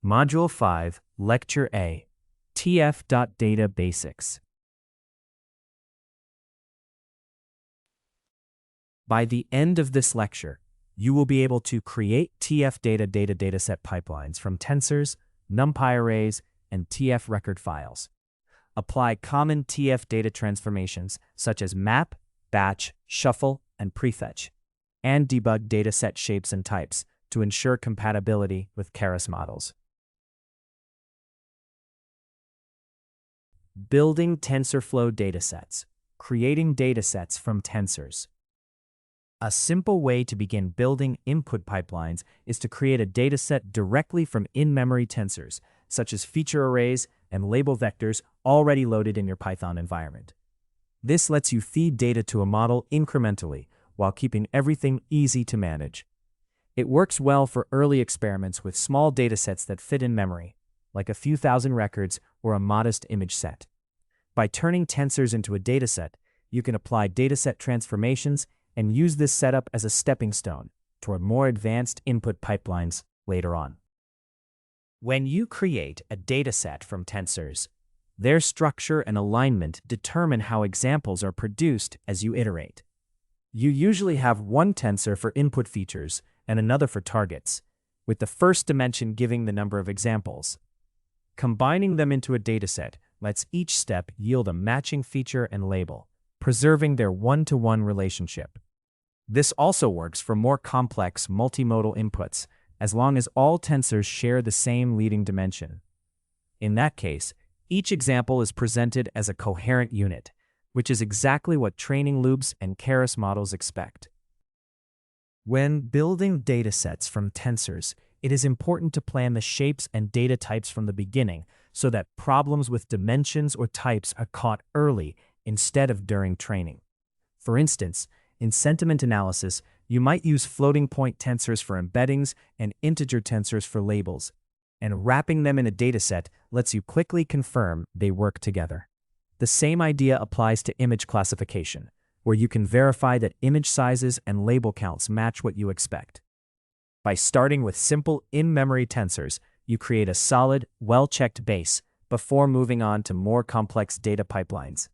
Module 5, Lecture A, tf.data Basics. By the end of this lecture, you will be able to create tf.data.Dataset pipelines from tensors, NumPy arrays, and TFRecord files. Apply common TF data transformations such as map, batch, shuffle, and prefetch, and debug dataset shapes and types to ensure compatibility with Keras models. Building TensorFlow datasets. Creating datasets from tensors. A simple way to begin building input pipelines is to create a dataset directly from in-memory tensors, such as feature arrays and label vectors already loaded in your Python environment. This lets you feed data to a model incrementally while keeping everything easy to manage. It works well for early experiments with small datasets that fit in memory, like a few thousand records or a modest image set. By turning tensors into a dataset, you can apply dataset transformations and use this setup as a stepping stone toward more advanced input pipelines later on. When you create a dataset from tensors, their structure and alignment determine how examples are produced as you iterate. You usually have one tensor for input features and another for targets, with the first dimension giving the number of examples. Combining them into a dataset lets each step yield a matching feature and label, preserving their one-to-one relationship. This also works for more complex multimodal inputs, as long as all tensors share the same leading dimension. In that case, each example is presented as a coherent unit, which is exactly what training loops and Keras models expect. When building datasets from tensors, it is important to plan the shapes and data types from the beginning so that problems with dimensions or types are caught early instead of during training. For instance, in sentiment analysis, you might use floating point tensors for embeddings and integer tensors for labels, and wrapping them in a dataset lets you quickly confirm they work together. The same idea applies to image classification, where you can verify that image sizes and label counts match what you expect. By starting with simple in-memory tensors, you create a solid, well-checked base before moving on to more complex data pipelines.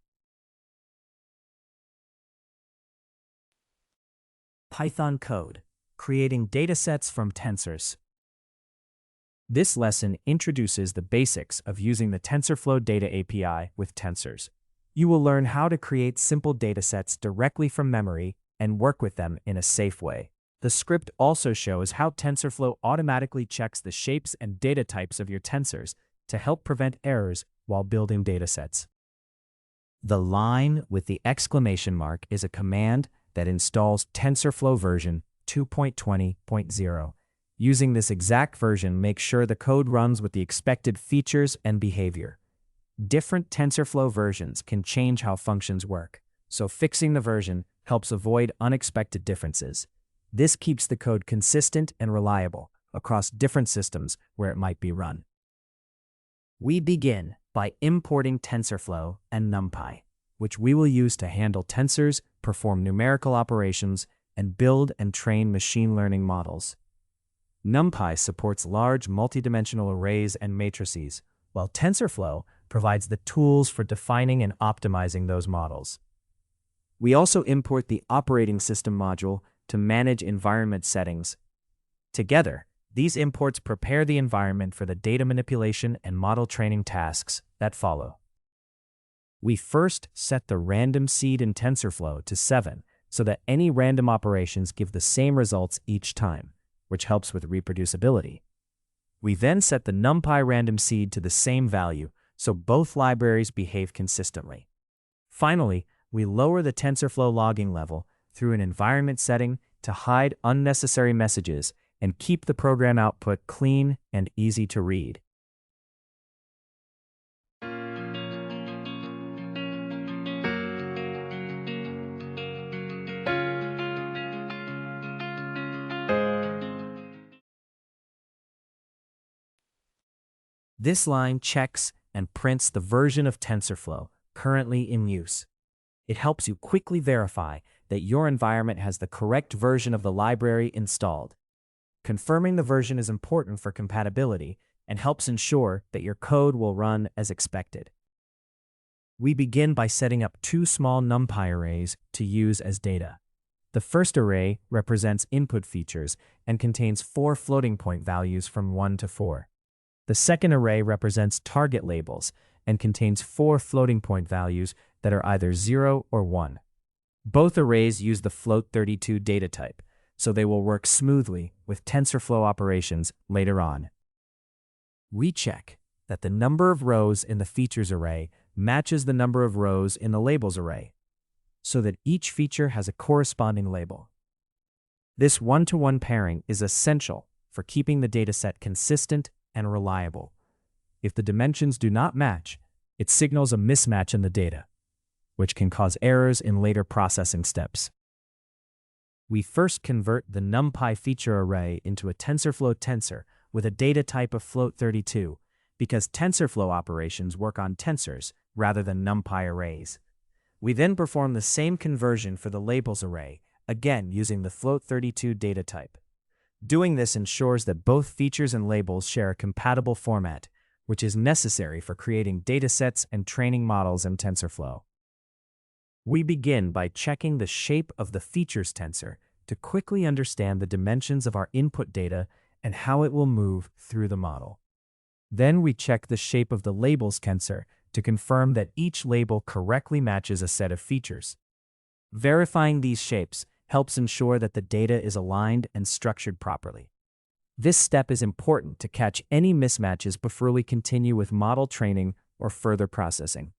Python code, creating datasets from tensors. This lesson introduces the basics of using the TensorFlow Data API with tensors. You will learn how to create simple datasets directly from memory and work with them in a safe way. The script also shows how TensorFlow automatically checks the shapes and data types of your tensors to help prevent errors while building datasets. The line with the exclamation mark is a command that installs TensorFlow version 2.20.0. Using this exact version makes sure the code runs with the expected features and behavior. Different TensorFlow versions can change how functions work, so fixing the version helps avoid unexpected differences. This keeps the code consistent and reliable across different systems where it might be run. We begin by importing TensorFlow and NumPy, which we will use to handle tensors, perform numerical operations, and build and train machine learning models. NumPy supports large multidimensional arrays and matrices, while TensorFlow provides the tools for defining and optimizing those models. We also import the operating system module to manage environment settings. Together, these imports prepare the environment for the data manipulation and model training tasks that follow. We first set the random seed in TensorFlow to 7 so that any random operations give the same results each time, which helps with reproducibility. We then set the NumPy random seed to the same value so both libraries behave consistently. Finally, we lower the TensorFlow logging level through an environment setting to hide unnecessary messages and keep the program output clean and easy to read. This line checks and prints the version of TensorFlow currently in use. It helps you quickly verify that your environment has the correct version of the library installed. Confirming the version is important for compatibility and helps ensure that your code will run as expected. We begin by setting up two small NumPy arrays to use as data. The first array represents input features and contains 4 floating point values from 1 to 4. The second array represents target labels and contains 4 floating point values that are either 0 or 1. Both arrays use the float32 data type, so they will work smoothly with TensorFlow operations later on. We check that the number of rows in the features array matches the number of rows in the labels array, so that each feature has a corresponding label. This one-to-one pairing is essential for keeping the dataset consistent and reliable. If the dimensions do not match, it signals a mismatch in the data, which can cause errors in later processing steps. We first convert the NumPy feature array into a TensorFlow tensor with a data type of float32, because TensorFlow operations work on tensors rather than NumPy arrays. We then perform the same conversion for the labels array, again using the float32 data type. Doing this ensures that both features and labels share a compatible format, which is necessary for creating datasets and training models in TensorFlow. We begin by checking the shape of the features tensor to quickly understand the dimensions of our input data and how it will move through the model. Then we check the shape of the labels tensor to confirm that each label correctly matches a set of features. Verifying these shapes helps ensure that the data is aligned and structured properly. This step is important to catch any mismatches before we continue with model training or further processing.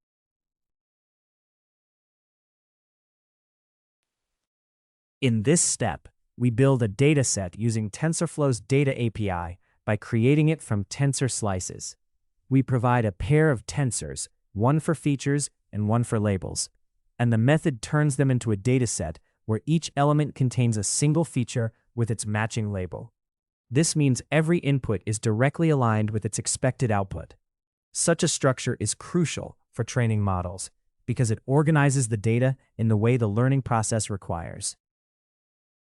In this step, we build a dataset using TensorFlow's Data API by creating it from tensor slices. We provide a pair of tensors, one for features and one for labels, and the method turns them into a dataset where each element contains a single feature with its matching label. This means every input is directly aligned with its expected output. Such a structure is crucial for training models because it organizes the data in the way the learning process requires.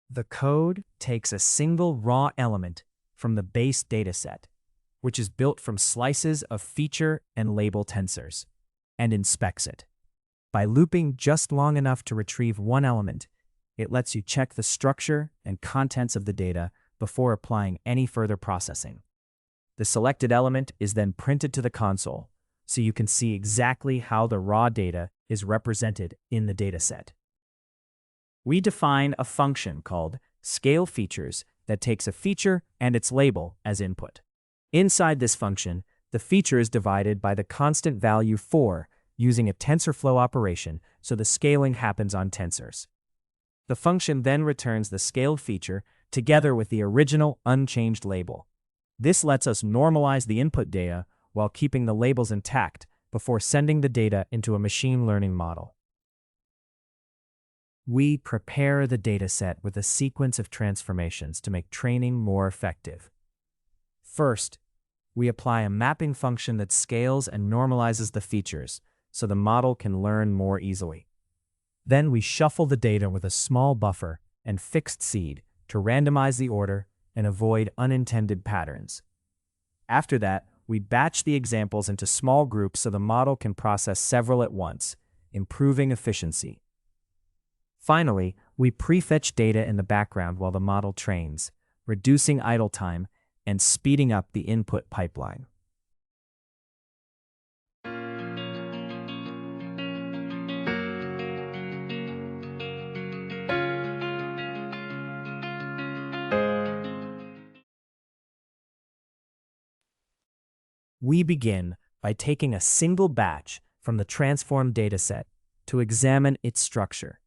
The code takes a single raw element from the base dataset, which is built from slices of feature and label tensors, and inspects it. By looping just long enough to retrieve one element, it lets you check the structure and contents of the data before applying any further processing. The selected element is then printed to the console, so you can see exactly how the raw data is represented in the dataset. We define a function called scaleFeatures that takes a feature and its label as input. Inside this function, the feature is divided by the constant value 4 using a TensorFlow operation, so the scaling happens on tensors. The function then returns the scaled feature together with the original unchanged label. This lets us normalize the input data while keeping the labels intact before sending the data into a machine learning model. We prepare the dataset with a sequence of transformations to make training more effective. First, we apply a mapping function that scales and normalizes the features so the model can learn more easily. Then we shuffle the data with a small buffer and fixed seed to randomize the order and avoid unintended patterns. After that, we batch the examples into small groups so the model can process several at once, improving efficiency. Finally, we prefetch data in the background while the model trains, reducing idle time and speeding up the input pipeline. We begin by taking a single batch from the transformed dataset to examine its structure.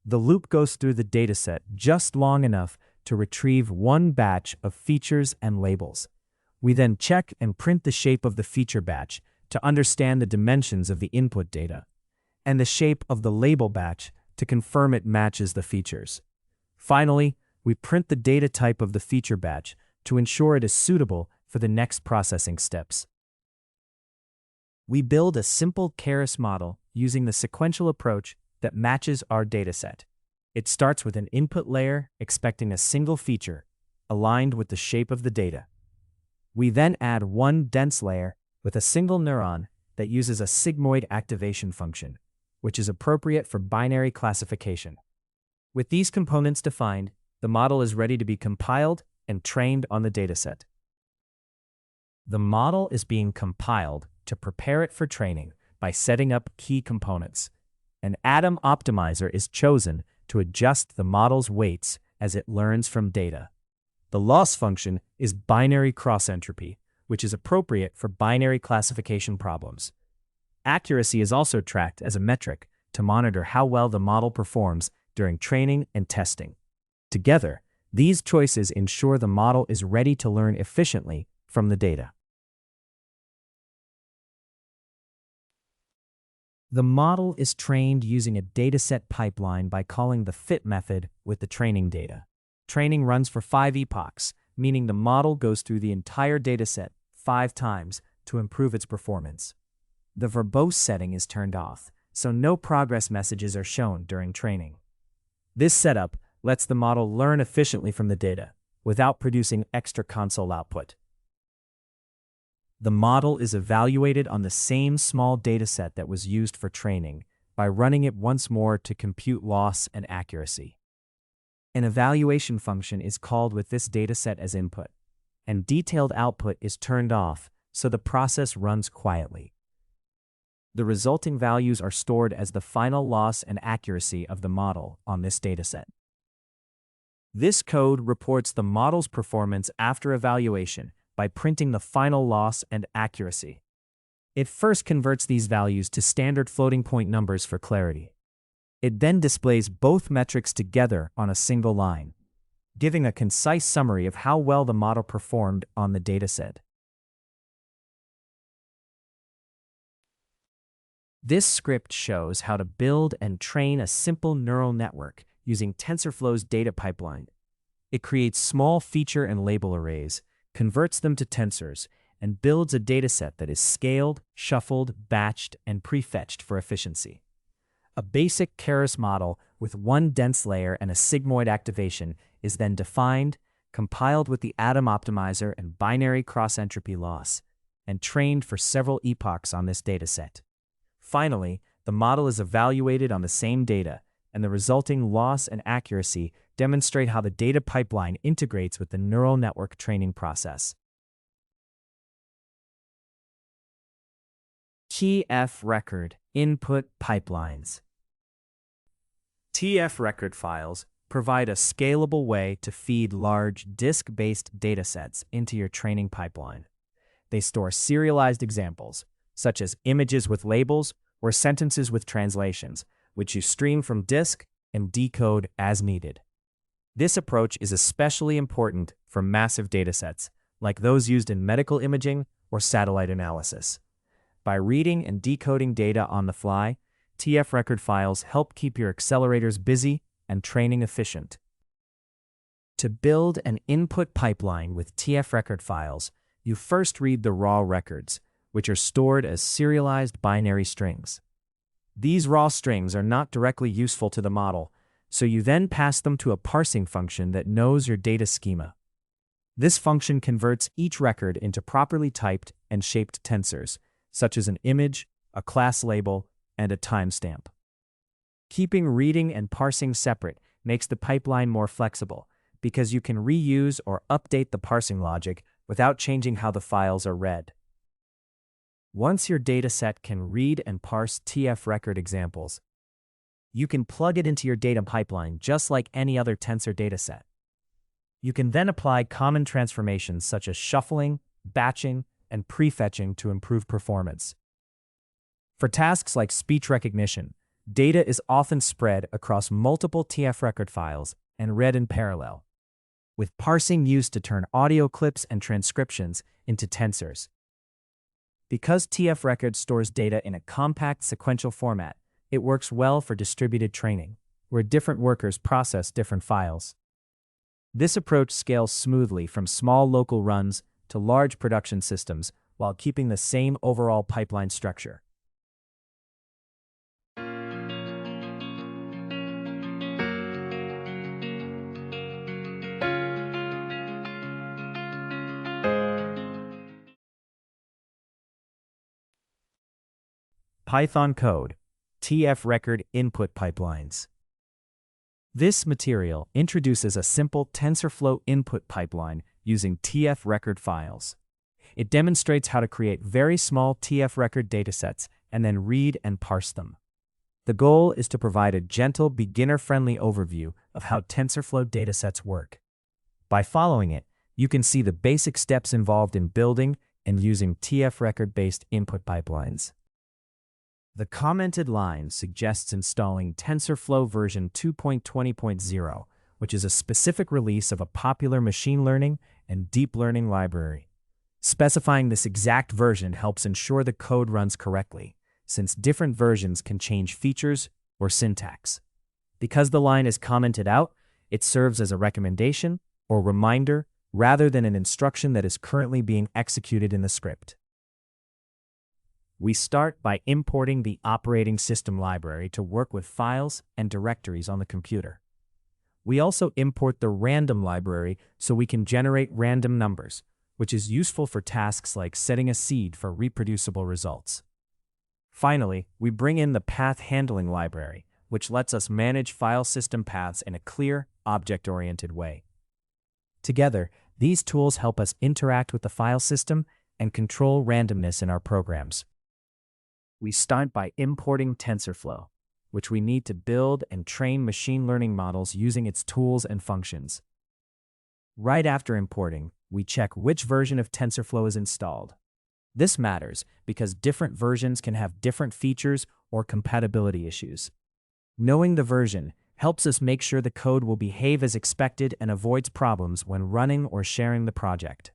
The loop goes through the dataset just long enough to retrieve one batch of features and labels. We then check and print the shape of the feature batch to understand the dimensions of the input data, and the shape of the label batch to confirm it matches the features. Finally, we print the data type of the feature batch to ensure it is suitable for the next processing steps. We build a simple Keras model using the sequential approach that matches our dataset. It starts with an input layer expecting a single feature, aligned with the shape of the data. We then add one dense layer with a single neuron that uses a sigmoid activation function, which is appropriate for binary classification. With these components defined, the model is ready to be compiled and trained on the dataset. The model is being compiled to prepare it for training by setting up key components. An atom optimizer is chosen to adjust the model's weights as it learns from data. The loss function is binary cross-entropy, which is appropriate for binary classification problems. Accuracy is also tracked as a metric to monitor how well the model performs during training and testing. Together, these choices ensure the model is ready to learn efficiently from the data. The model is trained using a dataset pipeline by calling the fit method with the training data. Training runs for 5 epochs, meaning the model goes through the entire dataset 5 times to improve its performance. The verbose setting is turned off, so no progress messages are shown during training. This setup lets the model learn efficiently from the data without producing extra console output. The model is evaluated on the same small dataset that was used for training by running it once more to compute loss and accuracy. An evaluation function is called with this dataset as input, and detailed output is turned off so the process runs quietly. The resulting values are stored as the final loss and accuracy of the model on this dataset. This code reports the model's performance after evaluation by printing the final loss and accuracy. It first converts these values to standard floating point numbers for clarity. It then displays both metrics together on a single line, giving a concise summary of how well the model performed on the dataset. This script shows how to build and train a simple neural network using TensorFlow's data pipeline. It creates small feature and label arrays, converts them to tensors, and builds a dataset that is scaled, shuffled, batched, and prefetched for efficiency. A basic Keras model with one dense layer and a sigmoid activation is then defined, compiled with the atom optimizer and binary cross-entropy loss, and trained for several epochs on this dataset. Finally, the model is evaluated on the same data, and the resulting loss and accuracy demonstrate how the data pipeline integrates with the neural network training process. TFRecord input pipelines. TFRecord files provide a scalable way to feed large disk-based datasets into your training pipeline. They store serialized examples, such as images with labels or sentences with translations, which you stream from disk and decode as needed. This approach is especially important for massive datasets, like those used in medical imaging or satellite analysis. By reading and decoding data on the fly, TFRecord files help keep your accelerators busy and training efficient. To build an input pipeline with TFRecord files, you first read the raw records, which are stored as serialized binary strings. These raw strings are not directly useful to the model, so you then pass them to a parsing function that knows your data schema. This function converts each record into properly typed and shaped tensors, such as an image, a class label, and a timestamp. Keeping reading and parsing separate makes the pipeline more flexible because you can reuse or update the parsing logic without changing how the files are read. Once your dataset can read and parse TFRecord examples, you can plug it into your data pipeline just like any other tensor dataset. You can then apply common transformations such as shuffling, batching, and prefetching to improve performance. For tasks like speech recognition, data is often spread across multiple TFRecord files and read in parallel, with parsing used to turn audio clips and transcriptions into tensors. Because TFRecord stores data in a compact sequential format, it works well for distributed training, where different workers process different files. This approach scales smoothly from small local runs to large production systems while keeping the same overall pipeline structure. Python code, TFRecord input pipelines. This material introduces a simple TensorFlow input pipeline using TFRecord files. It demonstrates how to create very small TFRecord datasets and then read and parse them. The goal is to provide a gentle, beginner-friendly overview of how TensorFlow datasets work. By following it, you can see the basic steps involved in building and using TFRecord-based input pipelines. The commented line suggests installing TensorFlow version 2.20.0, which is a specific release of a popular machine learning and deep learning library. Specifying this exact version helps ensure the code runs correctly, since different versions can change features or syntax. Because the line is commented out, it serves as a recommendation or reminder rather than an instruction that is currently being executed in the script. We start by importing the operating system library to work with files and directories on the computer. We also import the random library so we can generate random numbers, which is useful for tasks like setting a seed for reproducible results. Finally, we bring in the path handling library, which lets us manage file system paths in a clear, object-oriented way. Together, these tools help us interact with the file system and control randomness in our programs. We start by importing TensorFlow, which we need to build and train machine learning models using its tools and functions. Right after importing, we check which version of TensorFlow is installed. This matters because different versions can have different features or compatibility issues. Knowing the version helps us make sure the code will behave as expected and avoids problems when running or sharing the project.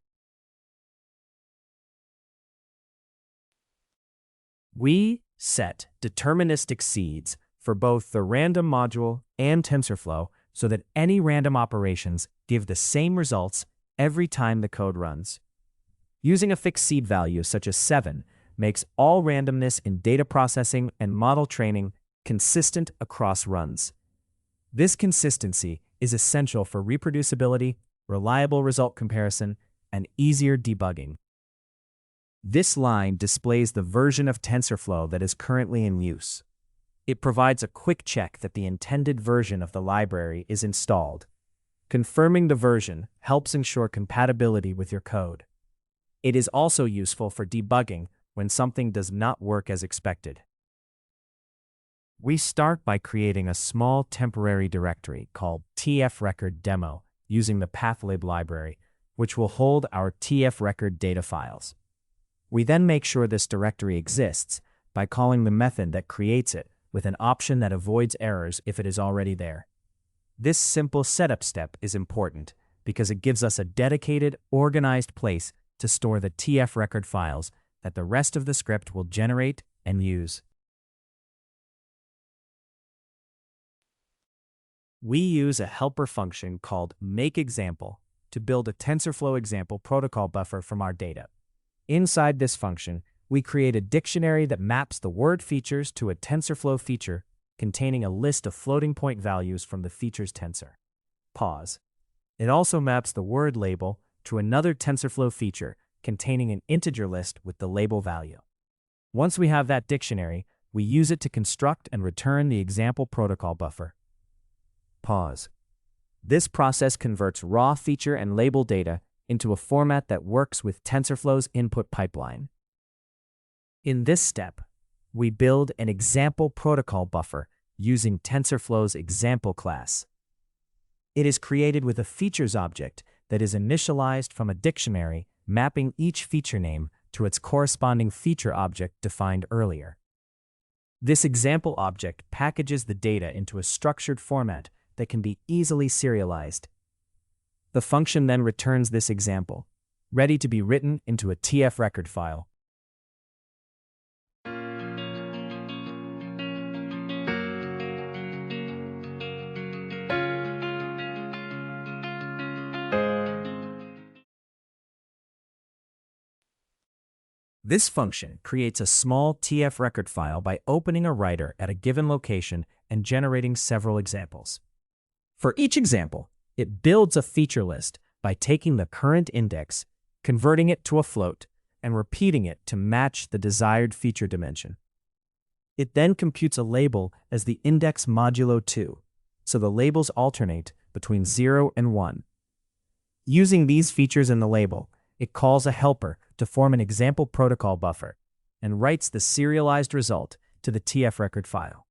We set deterministic seeds for both the random module and TensorFlow so that any random operations give the same results every time the code runs. Using a fixed seed value such as 7 makes all randomness in data processing and model training consistent across runs. This consistency is essential for reproducibility, reliable result comparison, and easier debugging. This line displays the version of TensorFlow that is currently in use. It provides a quick check that the intended version of the library is installed. Confirming the version helps ensure compatibility with your code. It is also useful for debugging when something does not work as expected. We start by creating a small temporary directory called TFRecord demo using the pathlib library, which will hold our TFRecord data files. We then make sure this directory exists by calling the method that creates it with an option that avoids errors if it is already there. This simple setup step is important because it gives us a dedicated, organized place to store the TFRecord files that the rest of the script will generate and use. We use a helper function called makeExample to build a TensorFlow example protocol buffer from our data. Inside this function, we create a dictionary that maps the word features to a TensorFlow feature containing a list of floating point values from the feature's tensor. Pause. It also maps the word label to another TensorFlow feature containing an integer list with the label value. Once we have that dictionary, we use it to construct and return the example protocol buffer. Pause. This process converts raw feature and label data into a format that works with TensorFlow's input pipeline. In this step, we build an example protocol buffer using TensorFlow's example class. It is created with a features object that is initialized from a dictionary mapping each feature name to its corresponding feature object defined earlier. This example object packages the data into a structured format that can be easily serialized. The function then returns this example, ready to be written into a TFRecord file. This function creates a small TFRecord file by opening a writer at a given location and generating several examples. For each example, it builds a feature list by taking the current index, converting it to a float, and repeating it to match the desired feature dimension. It then computes a label as the index modulo 2, so the labels alternate between 0 and 1. Using these features in the label, it calls a helper to form an example protocol buffer and writes the serialized result to the TFRecord file.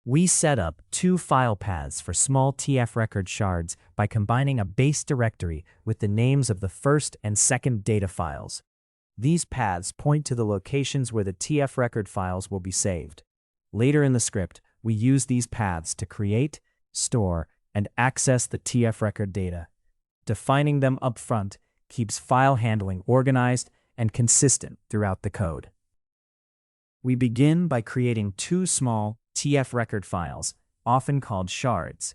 We set up 2 file paths for small TFRecord shards by combining a base directory with the names of the first and second data files. These paths point to the locations where the TFRecord files will be saved. Later in the script, we use these paths to create, store, and access the TFRecord data. Defining them upfront keeps file handling organized and consistent throughout the code. We begin by creating 2 small TFRecord files, often called shards,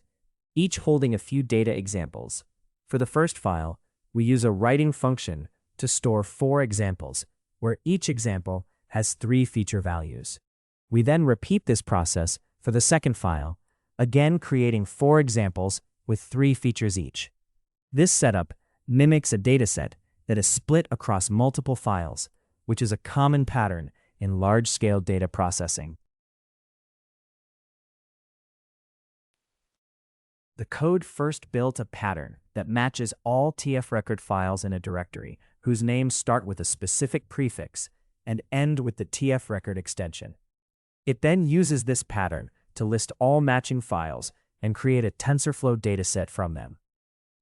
each holding a few data examples. For the first file, we use a writing function to store 4 examples, where each example has 3 feature values. We then repeat this process for the second file, again creating 4 examples with 3 features each. This setup mimics a dataset that is split across multiple files, which is a common pattern in large-scale data processing. The code first built a pattern that matches all TFRecord files in a directory whose names start with a specific prefix and end with the TFRecord extension. It then uses this pattern to list all matching files and create a TensorFlow dataset from them.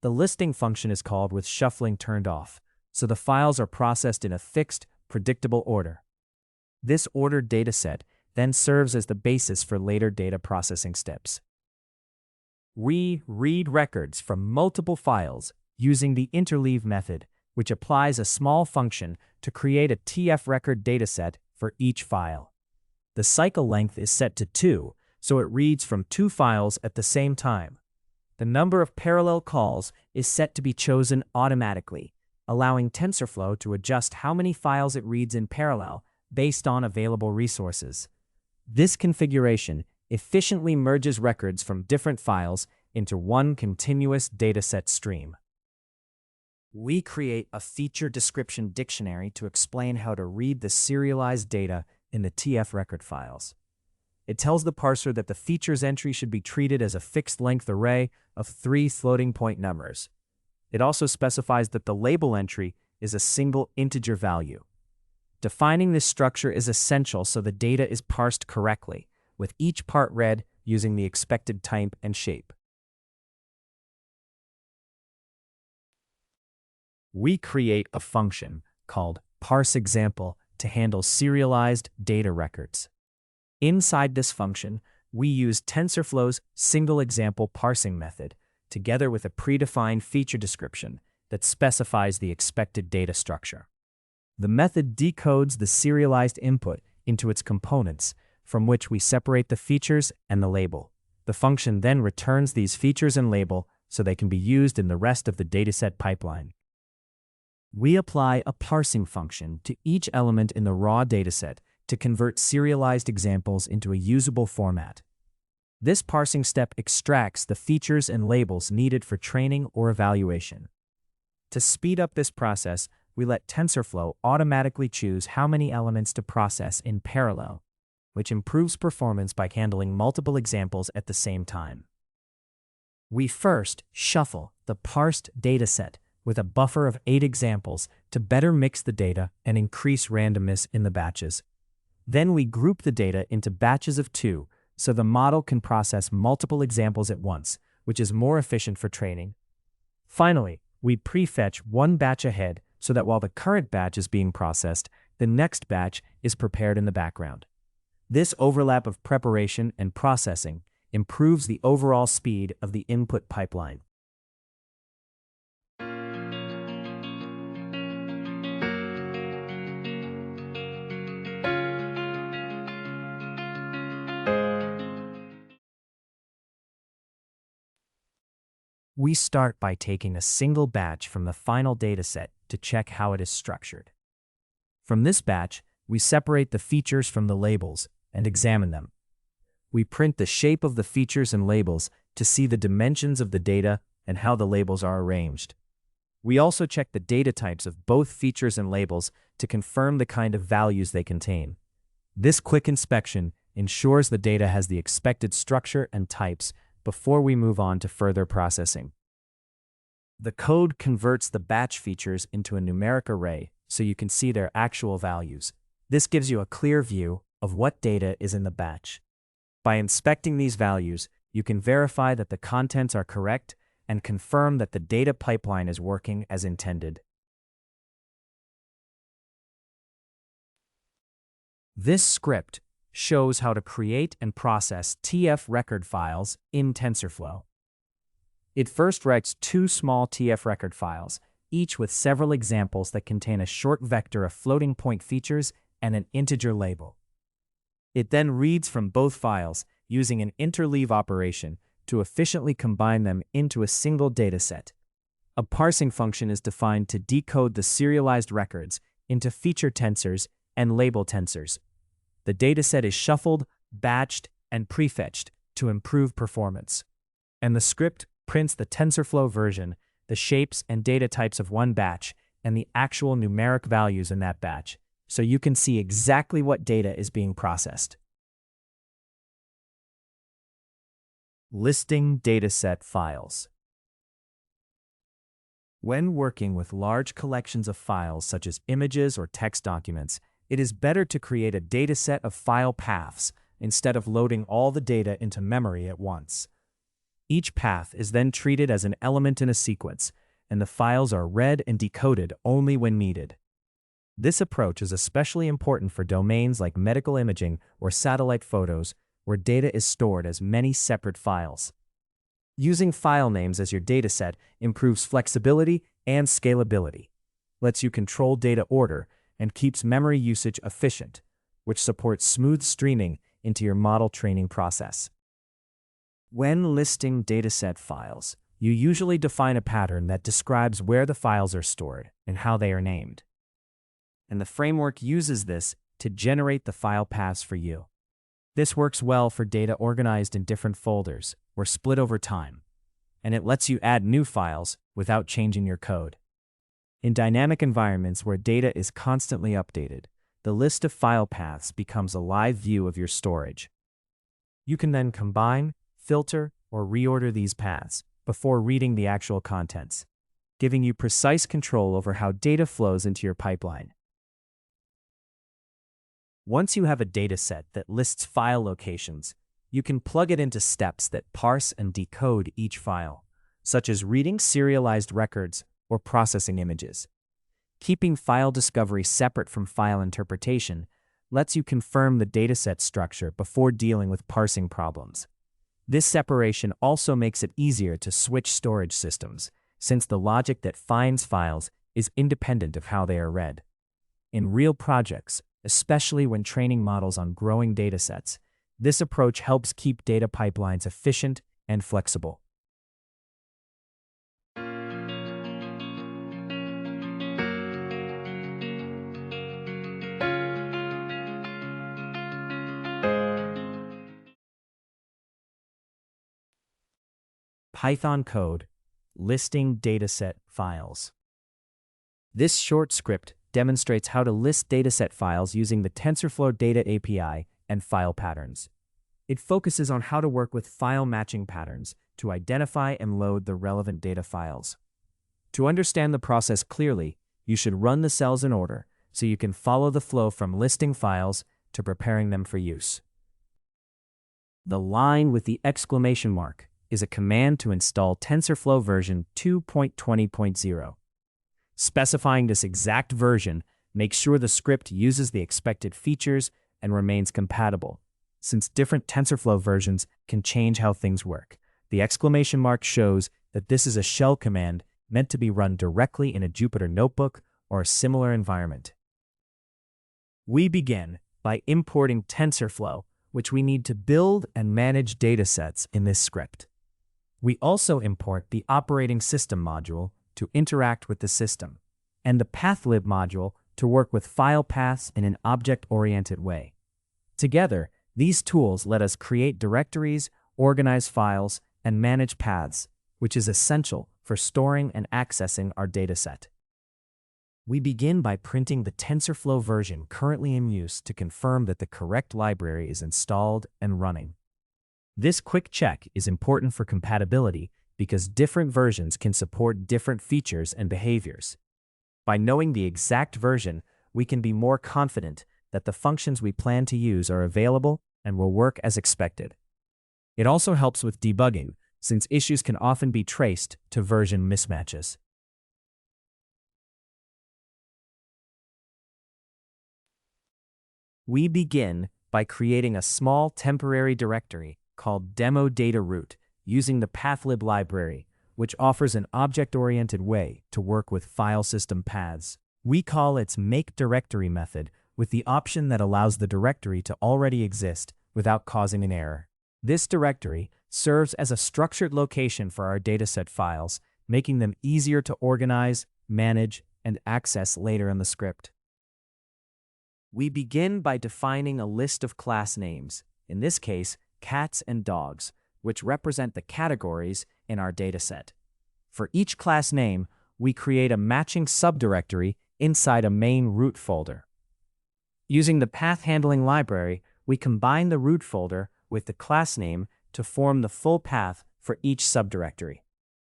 The listing function is called with shuffling turned off, so the files are processed in a fixed, predictable order. This ordered dataset then serves as the basis for later data processing steps. We read records from multiple files using the interleave method, which applies a small function to create a TFRecord dataset for each file. The cycle length is set to 2, so it reads from 2 files at the same time. The number of parallel calls is set to be chosen automatically, allowing TensorFlow to adjust how many files it reads in parallel based on available resources. This configuration efficiently merges records from different files into one continuous dataset stream. We create a feature description dictionary to explain how to read the serialized data in the TFRecord files. It tells the parser that the features entry should be treated as a fixed-length array of 3 floating-point numbers. It also specifies that the label entry is a single integer value. Defining this structure is essential so the data is parsed correctly, with each part read using the expected type and shape. We create a function called parseExample to handle serialized data records. Inside this function, we use TensorFlow's single example parsing method together with a predefined feature description that specifies the expected data structure. The method decodes the serialized input into its components, from which we separate the features and the label. The function then returns these features and label so they can be used in the rest of the dataset pipeline. We apply a parsing function to each element in the raw dataset to convert serialized examples into a usable format. This parsing step extracts the features and labels needed for training or evaluation. To speed up this process, we let TensorFlow automatically choose how many elements to process in parallel, which improves performance by handling multiple examples at the same time. We first shuffle the parsed dataset with a buffer of 8 examples to better mix the data and increase randomness in the batches. Then we group the data into batches of 2 so the model can process multiple examples at once, which is more efficient for training. Finally, we prefetch one batch ahead so that while the current batch is being processed, the next batch is prepared in the background. This overlap of preparation and processing improves the overall speed of the input pipeline. We start by taking a single batch from the final dataset to check how it is structured. From this batch, we separate the features from the labels and examine them. We print the shape of the features and labels to see the dimensions of the data and how the labels are arranged. We also check the data types of both features and labels to confirm the kind of values they contain. This quick inspection ensures the data has the expected structure and types before we move on to further processing. The code converts the batch features into a numeric array so you can see their actual values. This gives you a clear view of what data is in the batch. By inspecting these values, you can verify that the contents are correct and confirm that the data pipeline is working as intended. This script shows how to create and process TFRecord files in TensorFlow. It first writes two small TFRecord files, each with several examples that contain a short vector of floating point features and an integer label. It then reads from both files using an interleave operation to efficiently combine them into a single dataset. A parsing function is defined to decode the serialized records into feature tensors and label tensors. The dataset is shuffled, batched, and prefetched to improve performance. And the script prints the TensorFlow version, the shapes and data types of one batch, and the actual numeric values in that batch, so you can see exactly what data is being processed. Listing dataset files. When working with large collections of files such as images or text documents, it is better to create a dataset of file paths instead of loading all the data into memory at once. Each path is then treated as an element in a sequence, and the files are read and decoded only when needed. This approach is especially important for domains like medical imaging or satellite photos, where data is stored as many separate files. Using file names as your dataset improves flexibility and scalability, lets you control data order, and keeps memory usage efficient, which supports smooth streaming into your model training process. When listing dataset files, you usually define a pattern that describes where the files are stored and how they are named. And the framework uses this to generate the file paths for you. This works well for data organized in different folders or split over time, and it lets you add new files without changing your code. In dynamic environments where data is constantly updated, the list of file paths becomes a live view of your storage. You can then combine, filter, or reorder these paths before reading the actual contents, giving you precise control over how data flows into your pipeline. Once you have a dataset that lists file locations, you can plug it into steps that parse and decode each file, such as reading serialized records or processing images. Keeping file discovery separate from file interpretation lets you confirm the dataset structure before dealing with parsing problems. This separation also makes it easier to switch storage systems, since the logic that finds files is independent of how they are read. In real projects, especially when training models on growing datasets, this approach helps keep data pipelines efficient and flexible. Python code, listing dataset files. This short script demonstrates how to list dataset files using the TensorFlow Data API and file patterns. It focuses on how to work with file matching patterns to identify and load the relevant data files. To understand the process clearly, you should run the cells in order so you can follow the flow from listing files to preparing them for use. The line with the exclamation mark is a command to install TensorFlow version 2.20.0. Specifying this exact version makes sure the script uses the expected features and remains compatible, since different TensorFlow versions can change how things work. The exclamation mark shows that this is a shell command meant to be run directly in a Jupyter notebook or a similar environment. We begin by importing TensorFlow, which we need to build and manage datasets in this script. We also import the operating system module to interact with the system, and the pathlib module to work with file paths in an object-oriented way. Together, these tools let us create directories, organize files, and manage paths, which is essential for storing and accessing our dataset. We begin by printing the TensorFlow version currently in use to confirm that the correct library is installed and running. This quick check is important for compatibility because different versions can support different features and behaviors. By knowing the exact version, we can be more confident that the functions we plan to use are available and will work as expected. It also helps with debugging, since issues can often be traced to version mismatches. We begin by creating a small temporary directory called demo data root using the pathlib library, which offers an object-oriented way to work with file system paths. We call its make directory method with the option that allows the directory to already exist without causing an error. This directory serves as a structured location for our dataset files, making them easier to organize, manage, and access later in the script. We begin by defining a list of class names, in this case, cats and dogs, which represent the categories in our dataset. For each class name, we create a matching subdirectory inside a main root folder. Using the path handling library, we combine the root folder with the class name to form the full path for each subdirectory.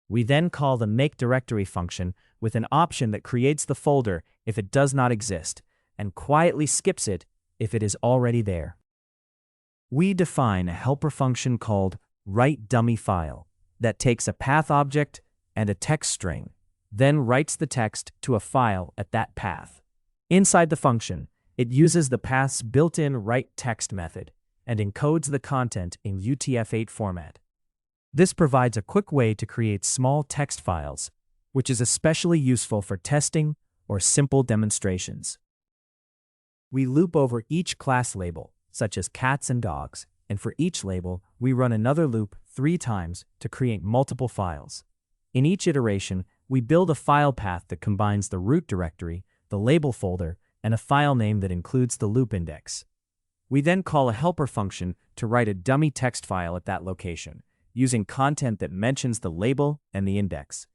We then call the make directory function with an option that creates the folder if it does not exist, and quietly skips it if it is already there. We define a helper function called writeDummyFile that takes a path object and a text string, then writes the text to a file at that path. Inside the function, it uses the path's built-in writeText method and encodes the content in UTF-8 format. This provides a quick way to create small text files, which is especially useful for testing or simple demonstrations. We loop over each class label, such as cats and dogs, and for each label, we run another loop 3 times to create multiple files. In each iteration, we build a file path that combines the root directory, the label folder, and a file name that includes the loop index. We then call a helper function to write a dummy text file at that location, using content that mentions the label and the index.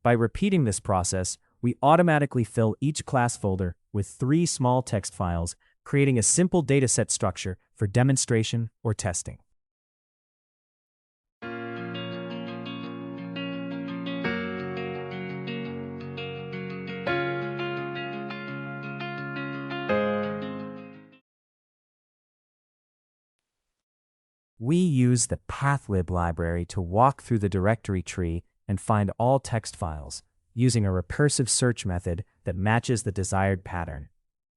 By repeating this process, we automatically fill each class folder with 3 small text files, creating a simple dataset structure for demonstration or testing. We use the pathlib library to walk through the directory tree and find all text files, using a recursive search method that matches the desired pattern.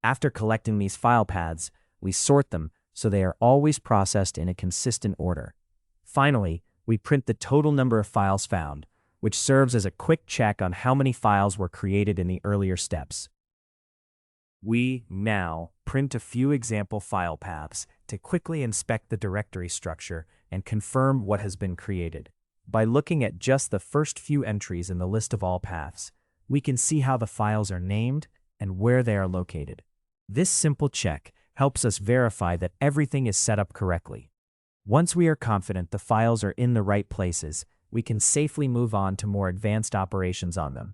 After collecting these file paths, we sort them so they are always processed in a consistent order. Finally, we print the total number of files found, which serves as a quick check on how many files were created in the earlier steps. We now print a few example file paths to quickly inspect the directory structure and confirm what has been created. By looking at just the first few entries in the list of all paths, we can see how the files are named and where they are located. This simple check helps us verify that everything is set up correctly. Once we are confident the files are in the right places, we can safely move on to more advanced operations on them.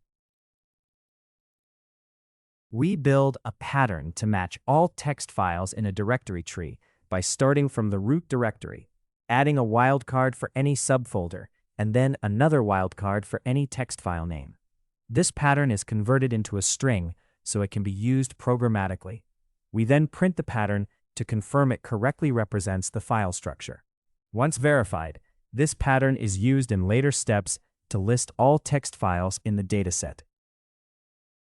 We build a pattern to match all text files in a directory tree by starting from the root directory, adding a wildcard for any subfolder, and then another wildcard for any text file name. This pattern is converted into a string so it can be used programmatically. We then print the pattern to confirm it correctly represents the file structure. Once verified, this pattern is used in later steps to list all text files in the dataset.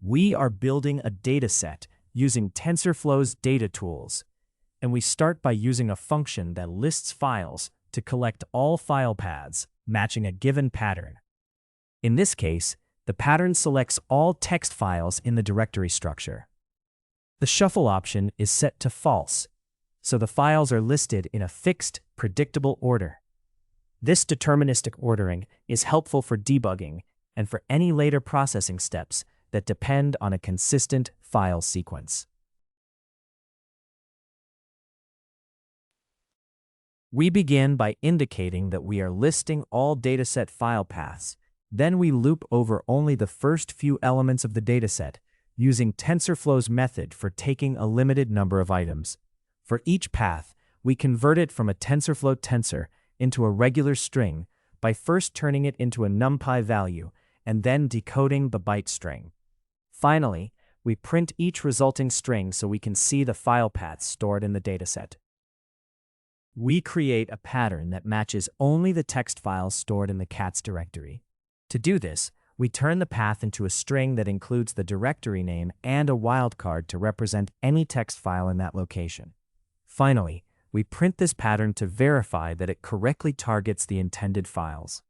We are building a dataset using TensorFlow's data tools, and we start by using a function that lists files to collect all file paths matching a given pattern. In this case, the pattern selects all text files in the directory structure. The shuffle option is set to false, so the files are listed in a fixed, predictable order. This deterministic ordering is helpful for debugging and for any later processing steps that depend on a consistent file sequence. We begin by indicating that we are listing all dataset file paths. Then we loop over only the first few elements of the dataset, using TensorFlow's method for taking a limited number of items. For each path, we convert it from a TensorFlow tensor into a regular string by first turning it into a NumPy value and then decoding the byte string. Finally, we print each resulting string so we can see the file paths stored in the dataset. We create a pattern that matches only the text files stored in the cats directory. To do this, we turn the path into a string that includes the directory name and a wildcard to represent any text file in that location. Finally, we print this pattern to verify that it correctly targets the intended files.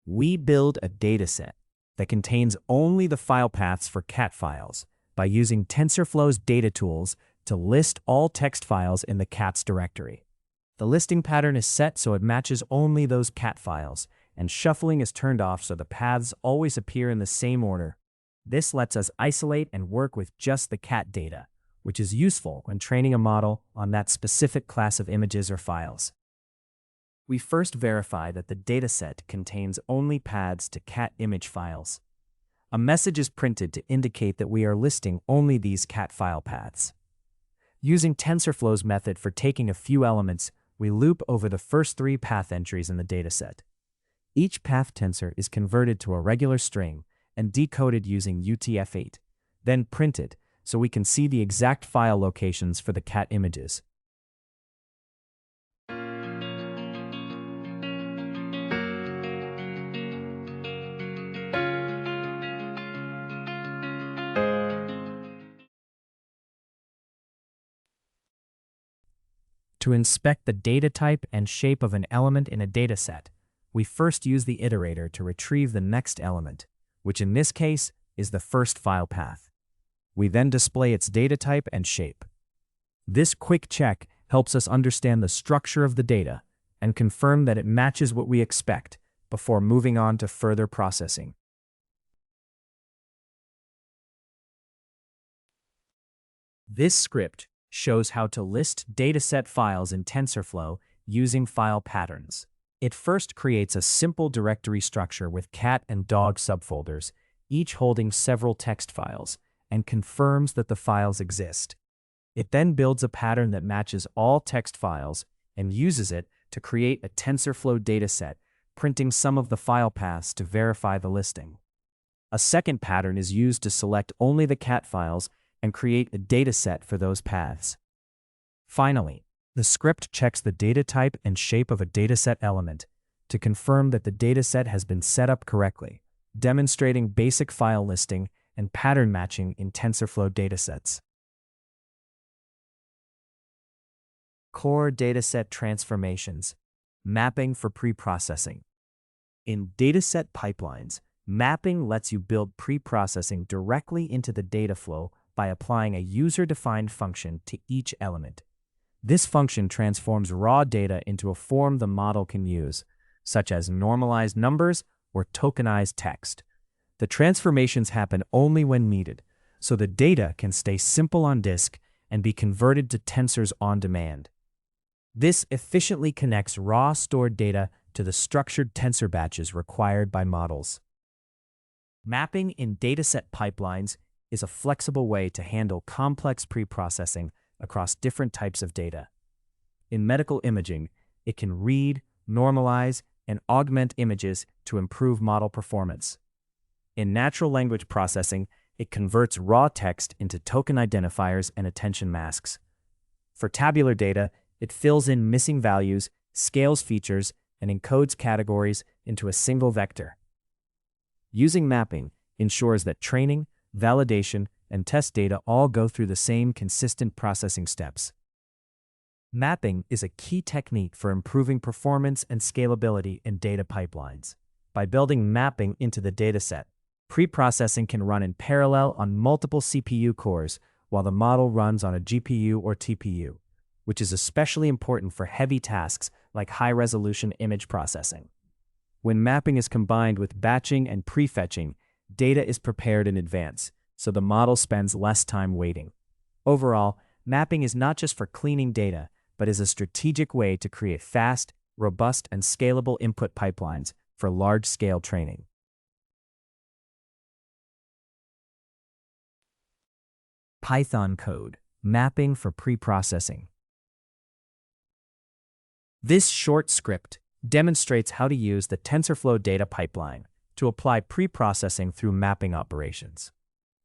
We build a dataset that contains only the file paths for cat files by using TensorFlow's data tools to list all text files in the cats directory. The listing pattern is set so it matches only those cat files, and shuffling is turned off so the paths always appear in the same order. This lets us isolate and work with just the cat data, which is useful when training a model on that specific class of images or files. We first verify that the dataset contains only paths to cat image files. A message is printed to indicate that we are listing only these cat file paths. Using TensorFlow's method for taking a few elements, we loop over the first 3 path entries in the dataset. Each path tensor is converted to a regular string and decoded using UTF-8, then printed so we can see the exact file locations for the cat images. To inspect the data type and shape of an element in a dataset, we first use the iterator to retrieve the next element, which in this case is the first file path. We then display its data type and shape. This quick check helps us understand the structure of the data and confirm that it matches what we expect before moving on to further processing. This script shows how to list dataset files in TensorFlow using file patterns. It first creates a simple directory structure with cat and dog subfolders, each holding several text files, and confirms that the files exist. It then builds a pattern that matches all text files and uses it to create a TensorFlow dataset, printing some of the file paths to verify the listing. A second pattern is used to select only the cat files and create a dataset for those paths. Finally, the script checks the data type and shape of a dataset element to confirm that the dataset has been set up correctly, demonstrating basic file listing and pattern matching in TensorFlow datasets. Core dataset transformations, mapping for preprocessing. In dataset pipelines, mapping lets you build preprocessing directly into the data flow by applying a user-defined function to each element. This function transforms raw data into a form the model can use, such as normalized numbers or tokenized text. The transformations happen only when needed, so the data can stay simple on disk and be converted to tensors on demand. This efficiently connects raw stored data to the structured tensor batches required by models. Mapping in dataset pipelines is a flexible way to handle complex preprocessing across different types of data. In medical imaging, it can read, normalize, and augment images to improve model performance. In natural language processing, it converts raw text into token identifiers and attention masks. For tabular data, it fills in missing values, scales features, and encodes categories into a single vector. Using mapping ensures that training, validation, and test data all go through the same consistent processing steps. Mapping is a key technique for improving performance and scalability in data pipelines. By building mapping into the dataset, preprocessing can run in parallel on multiple CPU cores while the model runs on a GPU or TPU, which is especially important for heavy tasks like high-resolution image processing. When mapping is combined with batching and prefetching, data is prepared in advance, so the model spends less time waiting. Overall, mapping is not just for cleaning data, but is a strategic way to create fast, robust, and scalable input pipelines for large-scale training. Python code, mapping for preprocessing. This short script demonstrates how to use the TensorFlow data pipeline to apply preprocessing through mapping operations.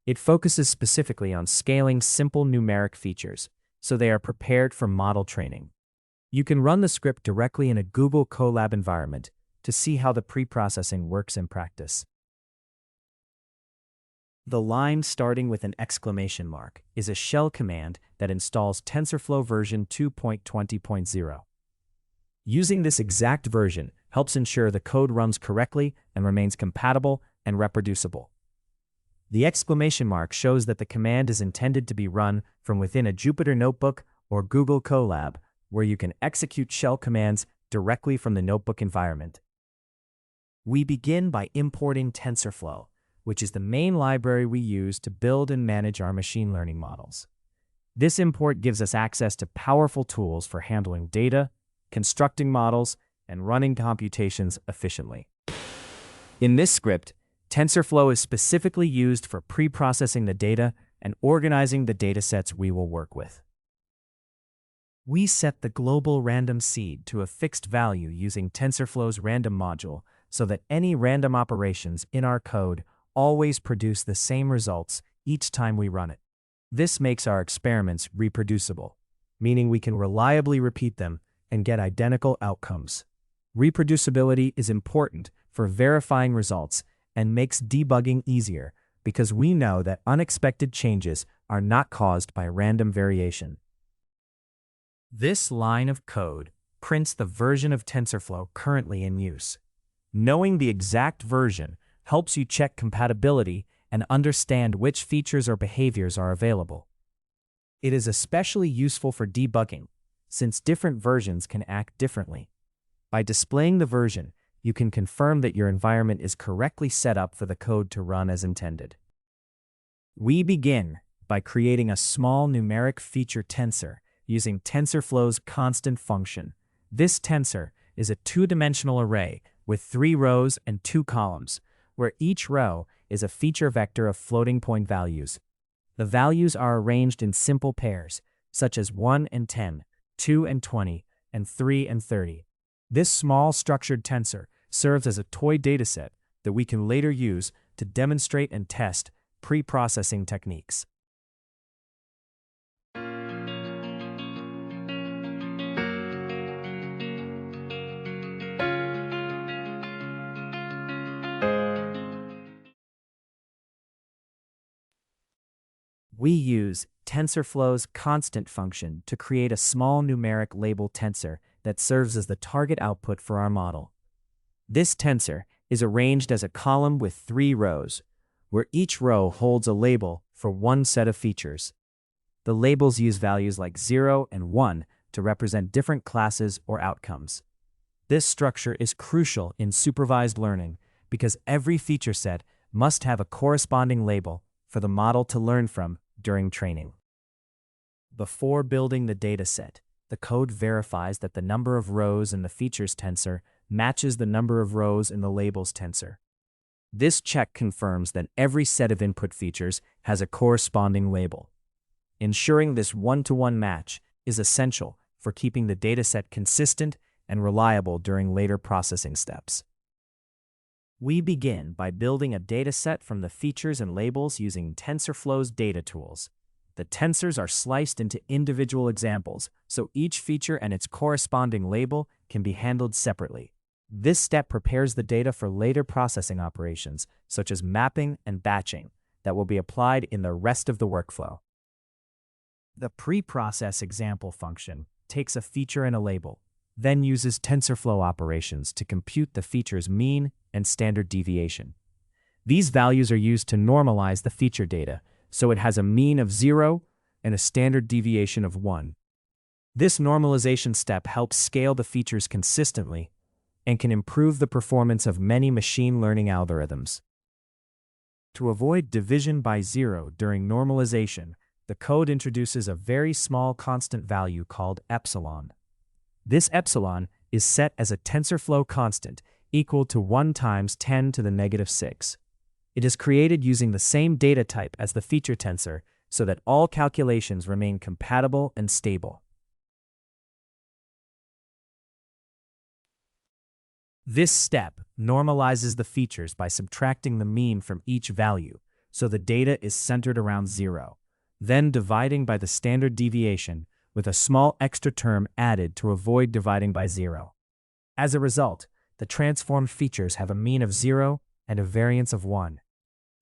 It focuses specifically on scaling simple numeric features so they are prepared for model training. You can run the script directly in a Google Colab environment to see how the preprocessing works in practice. The line starting with an exclamation mark is a shell command that installs TensorFlow version 2.20.0. Using this exact version helps ensure the code runs correctly and remains compatible and reproducible. The exclamation mark shows that the command is intended to be run from within a Jupyter Notebook or Google Colab, where you can execute shell commands directly from the notebook environment. We begin by importing TensorFlow, which is the main library we use to build and manage our machine learning models. This import gives us access to powerful tools for handling data, constructing models, and running computations efficiently. In this script, TensorFlow is specifically used for pre-processing the data and organizing the datasets we will work with. We set the global random seed to a fixed value using TensorFlow's random module so that any random operations in our code always produce the same results each time we run it. This makes our experiments reproducible, meaning we can reliably repeat them and get identical outcomes. Reproducibility is important for verifying results and makes debugging easier because we know that unexpected changes are not caused by random variation. This line of code prints the version of TensorFlow currently in use. Knowing the exact version helps you check compatibility and understand which features or behaviors are available. It is especially useful for debugging, since different versions can act differently. By displaying the version, you can confirm that your environment is correctly set up for the code to run as intended. We begin by creating a small numeric feature tensor using TensorFlow's constant function. This tensor is a two-dimensional array with 3 rows and 2 columns, where each row is a feature vector of floating point values. The values are arranged in simple pairs, such as 1 and 10, 2 and 20, and 3 and 30. This small structured tensor serves as a toy dataset that we can later use to demonstrate and test pre-processing techniques. We use TensorFlow's constant function to create a small numeric label tensor that serves as the target output for our model. This tensor is arranged as a column with 3 rows, where each row holds a label for one set of features. The labels use values like 0 and 1 to represent different classes or outcomes. This structure is crucial in supervised learning because every feature set must have a corresponding label for the model to learn from during training. Before building the dataset, the code verifies that the number of rows in the features tensor matches the number of rows in the labels tensor. This check confirms that every set of input features has a corresponding label. Ensuring this one-to-one match is essential for keeping the dataset consistent and reliable during later processing steps. We begin by building a dataset from the features and labels using TensorFlow's data tools. The tensors are sliced into individual examples, so each feature and its corresponding label can be handled separately. This step prepares the data for later processing operations, such as mapping and batching, that will be applied in the rest of the workflow. The preprocess example function takes a feature and a label, then uses TensorFlow operations to compute the feature's mean and standard deviation. These values are used to normalize the feature data, so it has a mean of 0 and a standard deviation of 1. This normalization step helps scale the features consistently and can improve the performance of many machine learning algorithms. To avoid division by 0 during normalization, the code introduces a very small constant value called epsilon. This epsilon is set as a TensorFlow constant equal to 1 times 10 to the negative 6. It is created using the same data type as the feature tensor, so that all calculations remain compatible and stable. This step normalizes the features by subtracting the mean from each value, so the data is centered around 0, then dividing by the standard deviation with a small extra term added to avoid dividing by 0. As a result, the transformed features have a mean of 0 and a variance of 1.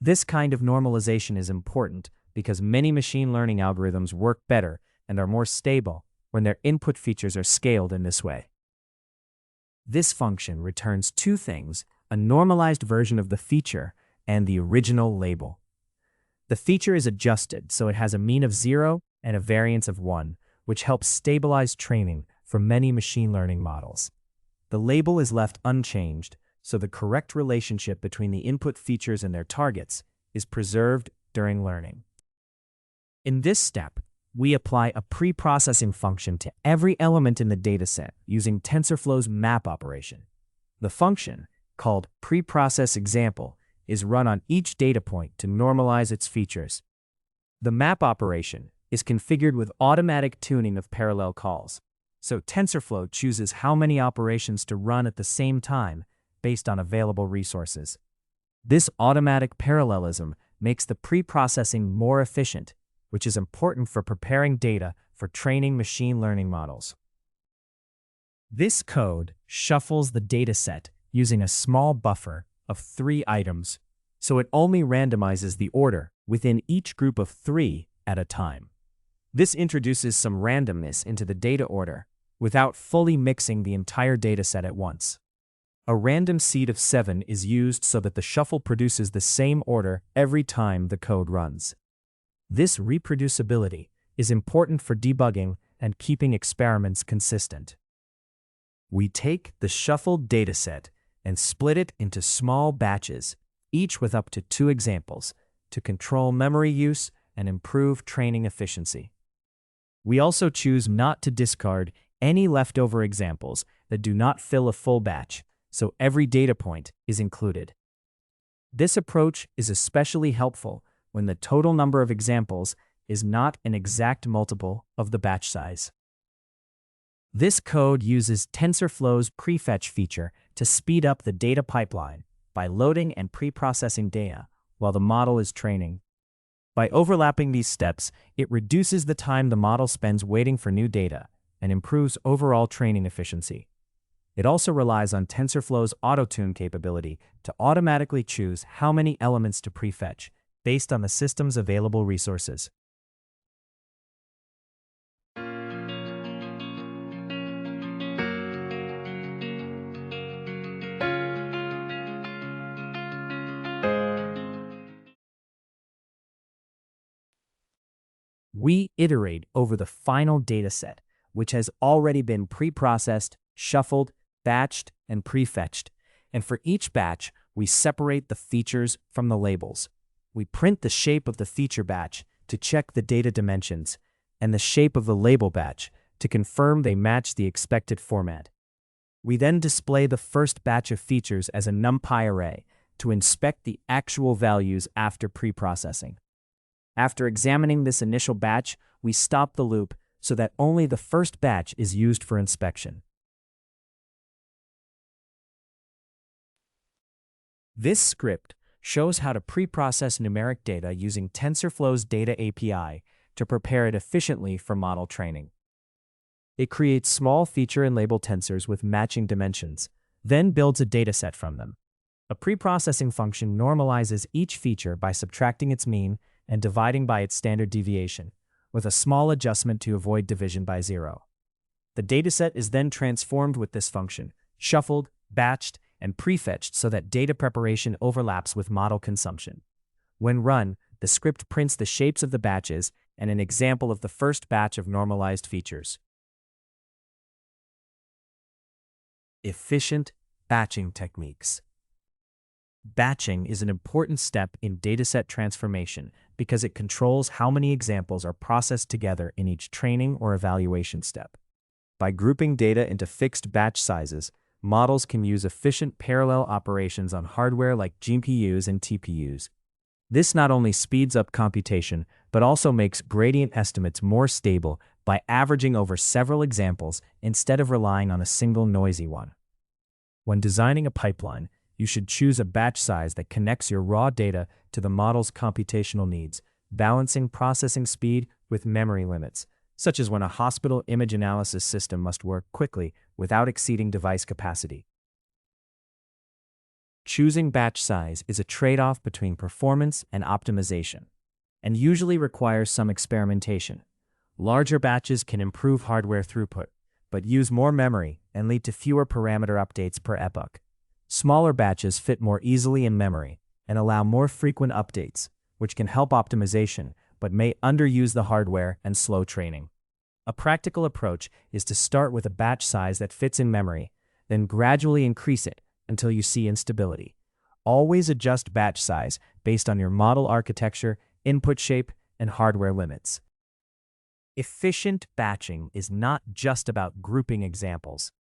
This kind of normalization is important because many machine learning algorithms work better and are more stable when their input features are scaled in this way. This function returns two things: a normalized version of the feature and the original label. The feature is adjusted so it has a mean of 0 and a variance of 1, which helps stabilize training for many machine learning models. The label is left unchanged, so the correct relationship between the input features and their targets is preserved during learning. In this step, we apply a pre-processing function to every element in the dataset using TensorFlow's map operation. The function, called preprocessExample, is run on each data point to normalize its features. The map operation is configured with automatic tuning of parallel calls, so TensorFlow chooses how many operations to run at the same time based on available resources. This automatic parallelism makes the pre-processing more efficient, which is important for preparing data for training machine learning models. This code shuffles the dataset using a small buffer of 3 items, so it only randomizes the order within each group of 3 at a time. This introduces some randomness into the data order without fully mixing the entire dataset at once. A random seed of 7 is used so that the shuffle produces the same order every time the code runs. This reproducibility is important for debugging and keeping experiments consistent. We take the shuffled dataset and split it into small batches, each with up to 2 examples, to control memory use and improve training efficiency. We also choose not to discard any leftover examples that do not fill a full batch, so every data point is included. This approach is especially helpful when the total number of examples is not an exact multiple of the batch size. This code uses TensorFlow's prefetch feature to speed up the data pipeline by loading and pre-processing data while the model is training. By overlapping these steps, it reduces the time the model spends waiting for new data and improves overall training efficiency. It also relies on TensorFlow's auto-tune capability to automatically choose how many elements to prefetch based on the system's available resources. We iterate over the final dataset, which has already been pre-processed, shuffled, batched, and prefetched, and for each batch, we separate the features from the labels. We print the shape of the feature batch to check the data dimensions, and the shape of the label batch to confirm they match the expected format. We then display the first batch of features as a NumPy array to inspect the actual values after pre-processing. After examining this initial batch, we stop the loop so that only the first batch is used for inspection. This script shows how to pre-process numeric data using TensorFlow's Data API to prepare it efficiently for model training. It creates small feature and label tensors with matching dimensions, then builds a dataset from them. A pre-processing function normalizes each feature by subtracting its mean and dividing by its standard deviation, with a small adjustment to avoid division by 0. The dataset is then transformed with this function, shuffled, batched, and prefetched so that data preparation overlaps with model consumption. When run, the script prints the shapes of the batches and an example of the first batch of normalized features. Efficient batching techniques. Batching is an important step in dataset transformation because it controls how many examples are processed together in each training or evaluation step. By grouping data into fixed batch sizes, models can use efficient parallel operations on hardware like GPUs and TPUs. This not only speeds up computation, but also makes gradient estimates more stable by averaging over several examples instead of relying on a single noisy one. When designing a pipeline, you should choose a batch size that connects your raw data to the model's computational needs, balancing processing speed with memory limits, such as when a hospital image analysis system must work quickly without exceeding device capacity. Choosing batch size is a trade-off between performance and optimization, and usually requires some experimentation. Larger batches can improve hardware throughput, but use more memory and lead to fewer parameter updates per epoch. Smaller batches fit more easily in memory and allow more frequent updates, which can help optimization, but may underuse the hardware and slow training. A practical approach is to start with a batch size that fits in memory, then gradually increase it until you see instability. Always adjust batch size based on your model architecture, input shape, and hardware limits. Efficient batching is not just about grouping examples.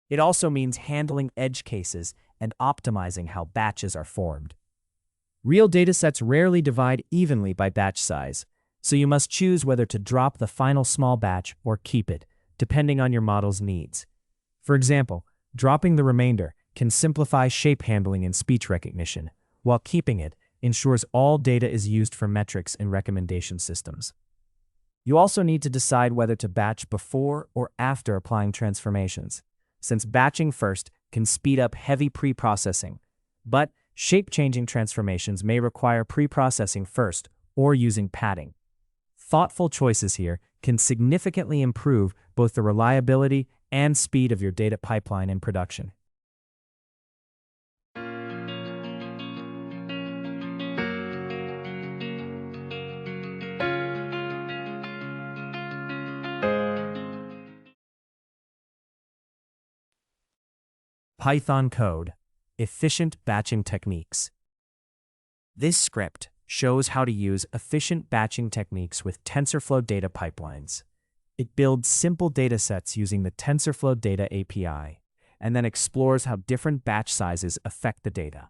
It also means handling edge cases and optimizing how batches are formed. Real datasets rarely divide evenly by batch size, so you must choose whether to drop the final small batch or keep it, depending on your model's needs. For example, dropping the remainder can simplify shape handling in speech recognition, while keeping it ensures all data is used for metrics in recommendation systems. You also need to decide whether to batch before or after applying transformations, since batching first can speed up heavy pre-processing, but shape-changing transformations may require pre-processing first or using padding. Thoughtful choices here can significantly improve both the reliability and speed of your data pipeline in production. Python code, efficient batching techniques. This script shows how to use efficient batching techniques with TensorFlow data pipelines. It builds simple datasets using the TensorFlow data API, and then explores how different batch sizes affect the data.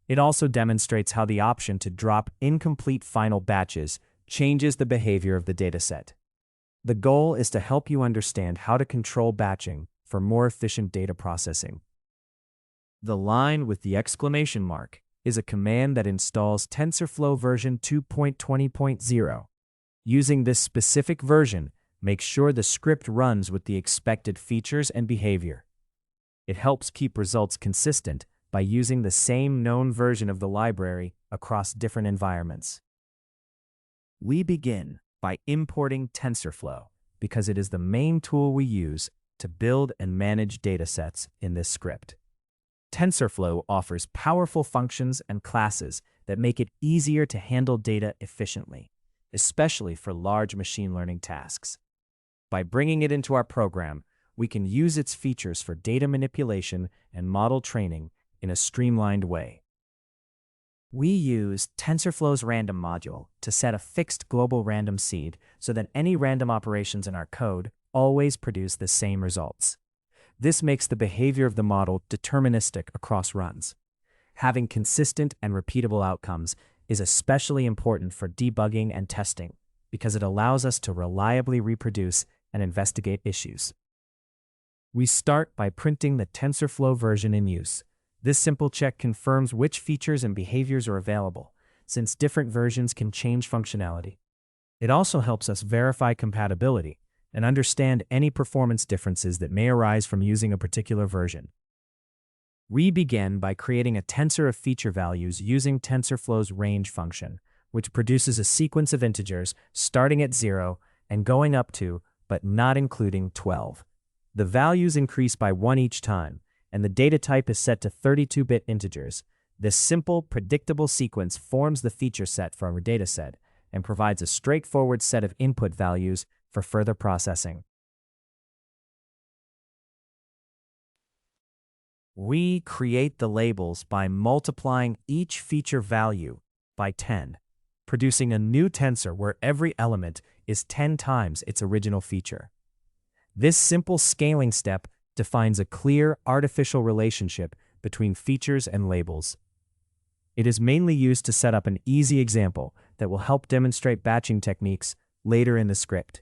It also demonstrates how the option to drop incomplete final batches changes the behavior of the dataset. The goal is to help you understand how to control batching for more efficient data processing. The line with the exclamation mark is a command that installs TensorFlow version 2.20.0. Using this specific version, make sure the script runs with the expected features and behavior. It helps keep results consistent by using the same known version of the library across different environments. We begin by importing TensorFlow because it is the main tool we use to build and manage datasets in this script. TensorFlow offers powerful functions and classes that make it easier to handle data efficiently, especially for large machine learning tasks. By bringing it into our program, we can use its features for data manipulation and model training in a streamlined way. We use TensorFlow's random module to set a fixed global random seed so that any random operations in our code always produce the same results. This makes the behavior of the model deterministic across runs. Having consistent and repeatable outcomes is especially important for debugging and testing because it allows us to reliably reproduce and investigate issues. We start by printing the TensorFlow version in use. This simple check confirms which features and behaviors are available, since different versions can change functionality. It also helps us verify compatibility and understand any performance differences that may arise from using a particular version. We begin by creating a tensor of feature values using TensorFlow's range function, which produces a sequence of integers starting at 0 and going up to, but not including, 12. The values increase by 1 each time, and the data type is set to 32-bit integers. This simple, predictable sequence forms the feature set for our dataset and provides a straightforward set of input values for further processing. We create the labels by multiplying each feature value by 10, producing a new tensor where every element is 10 times its original feature. This simple scaling step defines a clear artificial relationship between features and labels. It is mainly used to set up an easy example that will help demonstrate batching techniques later in the script.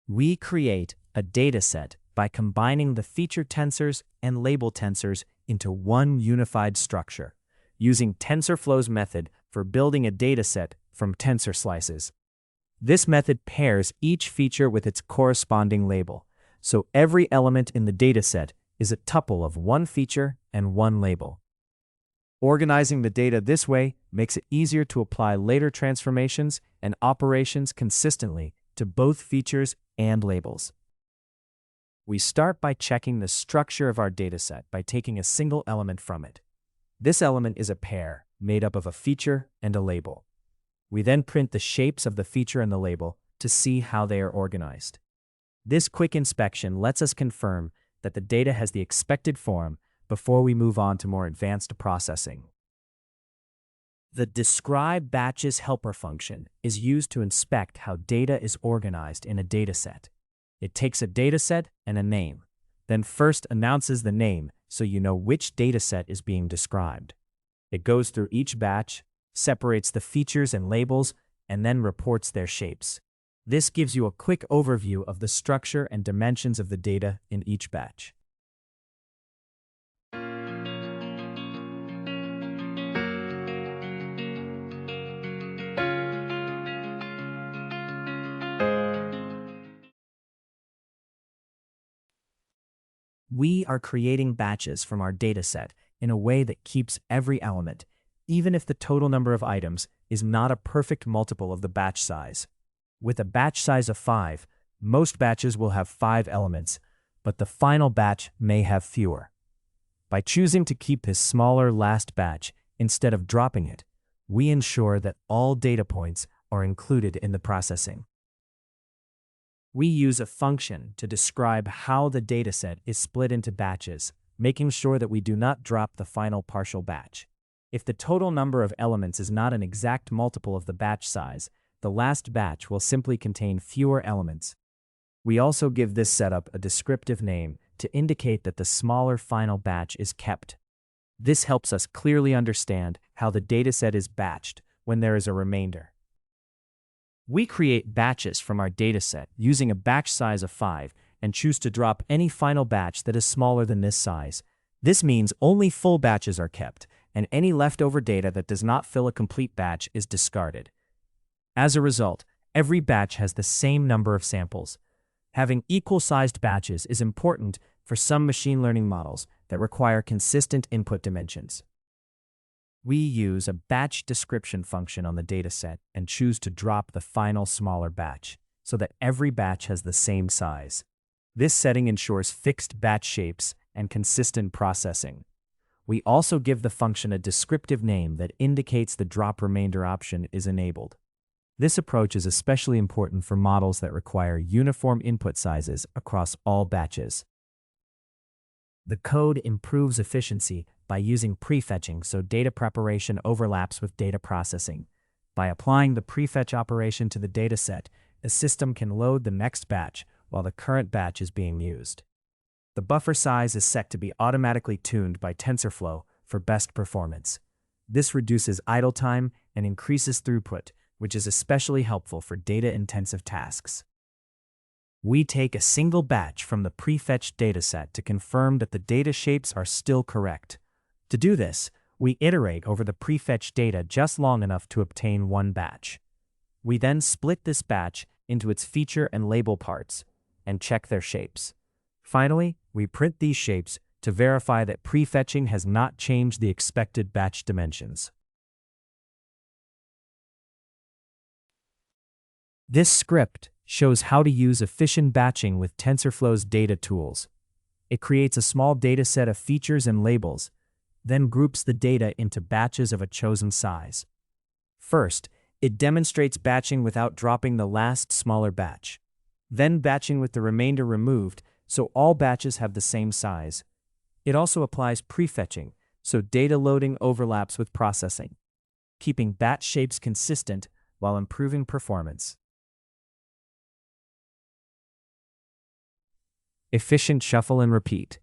We create a dataset by combining the feature tensors and label tensors into one unified structure, using TensorFlow's method for building a dataset from tensor slices. This method pairs each feature with its corresponding label, so every element in the dataset is a tuple of one feature and one label. Organizing the data this way makes it easier to apply later transformations and operations consistently to both features and labels. We start by checking the structure of our dataset by taking a single element from it. This element is a pair made up of a feature and a label. We then print the shapes of the feature and the label to see how they are organized. This quick inspection lets us confirm that the data has the expected form before we move on to more advanced processing. The describe batches helper function is used to inspect how data is organized in a dataset. It takes a dataset and a name, then first announces the name so you know which dataset is being described. It goes through each batch, separates the features and labels, and then reports their shapes. This gives you a quick overview of the structure and dimensions of the data in each batch. We are creating batches from our dataset in a way that keeps every element, even if the total number of items is not a perfect multiple of the batch size. With a batch size of 5, most batches will have 5 elements, but the final batch may have fewer. By choosing to keep this smaller last batch instead of dropping it, we ensure that all data points are included in the processing. We use a function to describe how the dataset is split into batches, making sure that we do not drop the final partial batch. If the total number of elements is not an exact multiple of the batch size, the last batch will simply contain fewer elements. We also give this setup a descriptive name to indicate that the smaller final batch is kept. This helps us clearly understand how the dataset is batched when there is a remainder. We create batches from our dataset using a batch size of 5 and choose to drop any final batch that is smaller than this size. This means only full batches are kept, and any leftover data that does not fill a complete batch is discarded. As a result, every batch has the same number of samples. Having equal-sized batches is important for some machine learning models that require consistent input dimensions. We use a batch description function on the dataset and choose to drop the final smaller batch so that every batch has the same size. This setting ensures fixed batch shapes and consistent processing. We also give the function a descriptive name that indicates the drop remainder option is enabled. This approach is especially important for models that require uniform input sizes across all batches. The code improves efficiency by using prefetching so data preparation overlaps with data processing. By applying the prefetch operation to the dataset, the system can load the next batch while the current batch is being used. The buffer size is set to be automatically tuned by TensorFlow for best performance. This reduces idle time and increases throughput, which is especially helpful for data-intensive tasks. We take a single batch from the prefetched dataset to confirm that the data shapes are still correct. To do this, we iterate over the prefetched data just long enough to obtain one batch. We then split this batch into its feature and label parts and check their shapes. Finally, we print these shapes to verify that prefetching has not changed the expected batch dimensions. This script shows how to use efficient batching with TensorFlow's data tools. It creates a small dataset of features and labels, then groups the data into batches of a chosen size. First, it demonstrates batching without dropping the last smaller batch. Then batching with the remainder removed, so all batches have the same size. It also applies prefetching, so data loading overlaps with processing, keeping batch shapes consistent while improving performance. Efficient shuffle and repeat.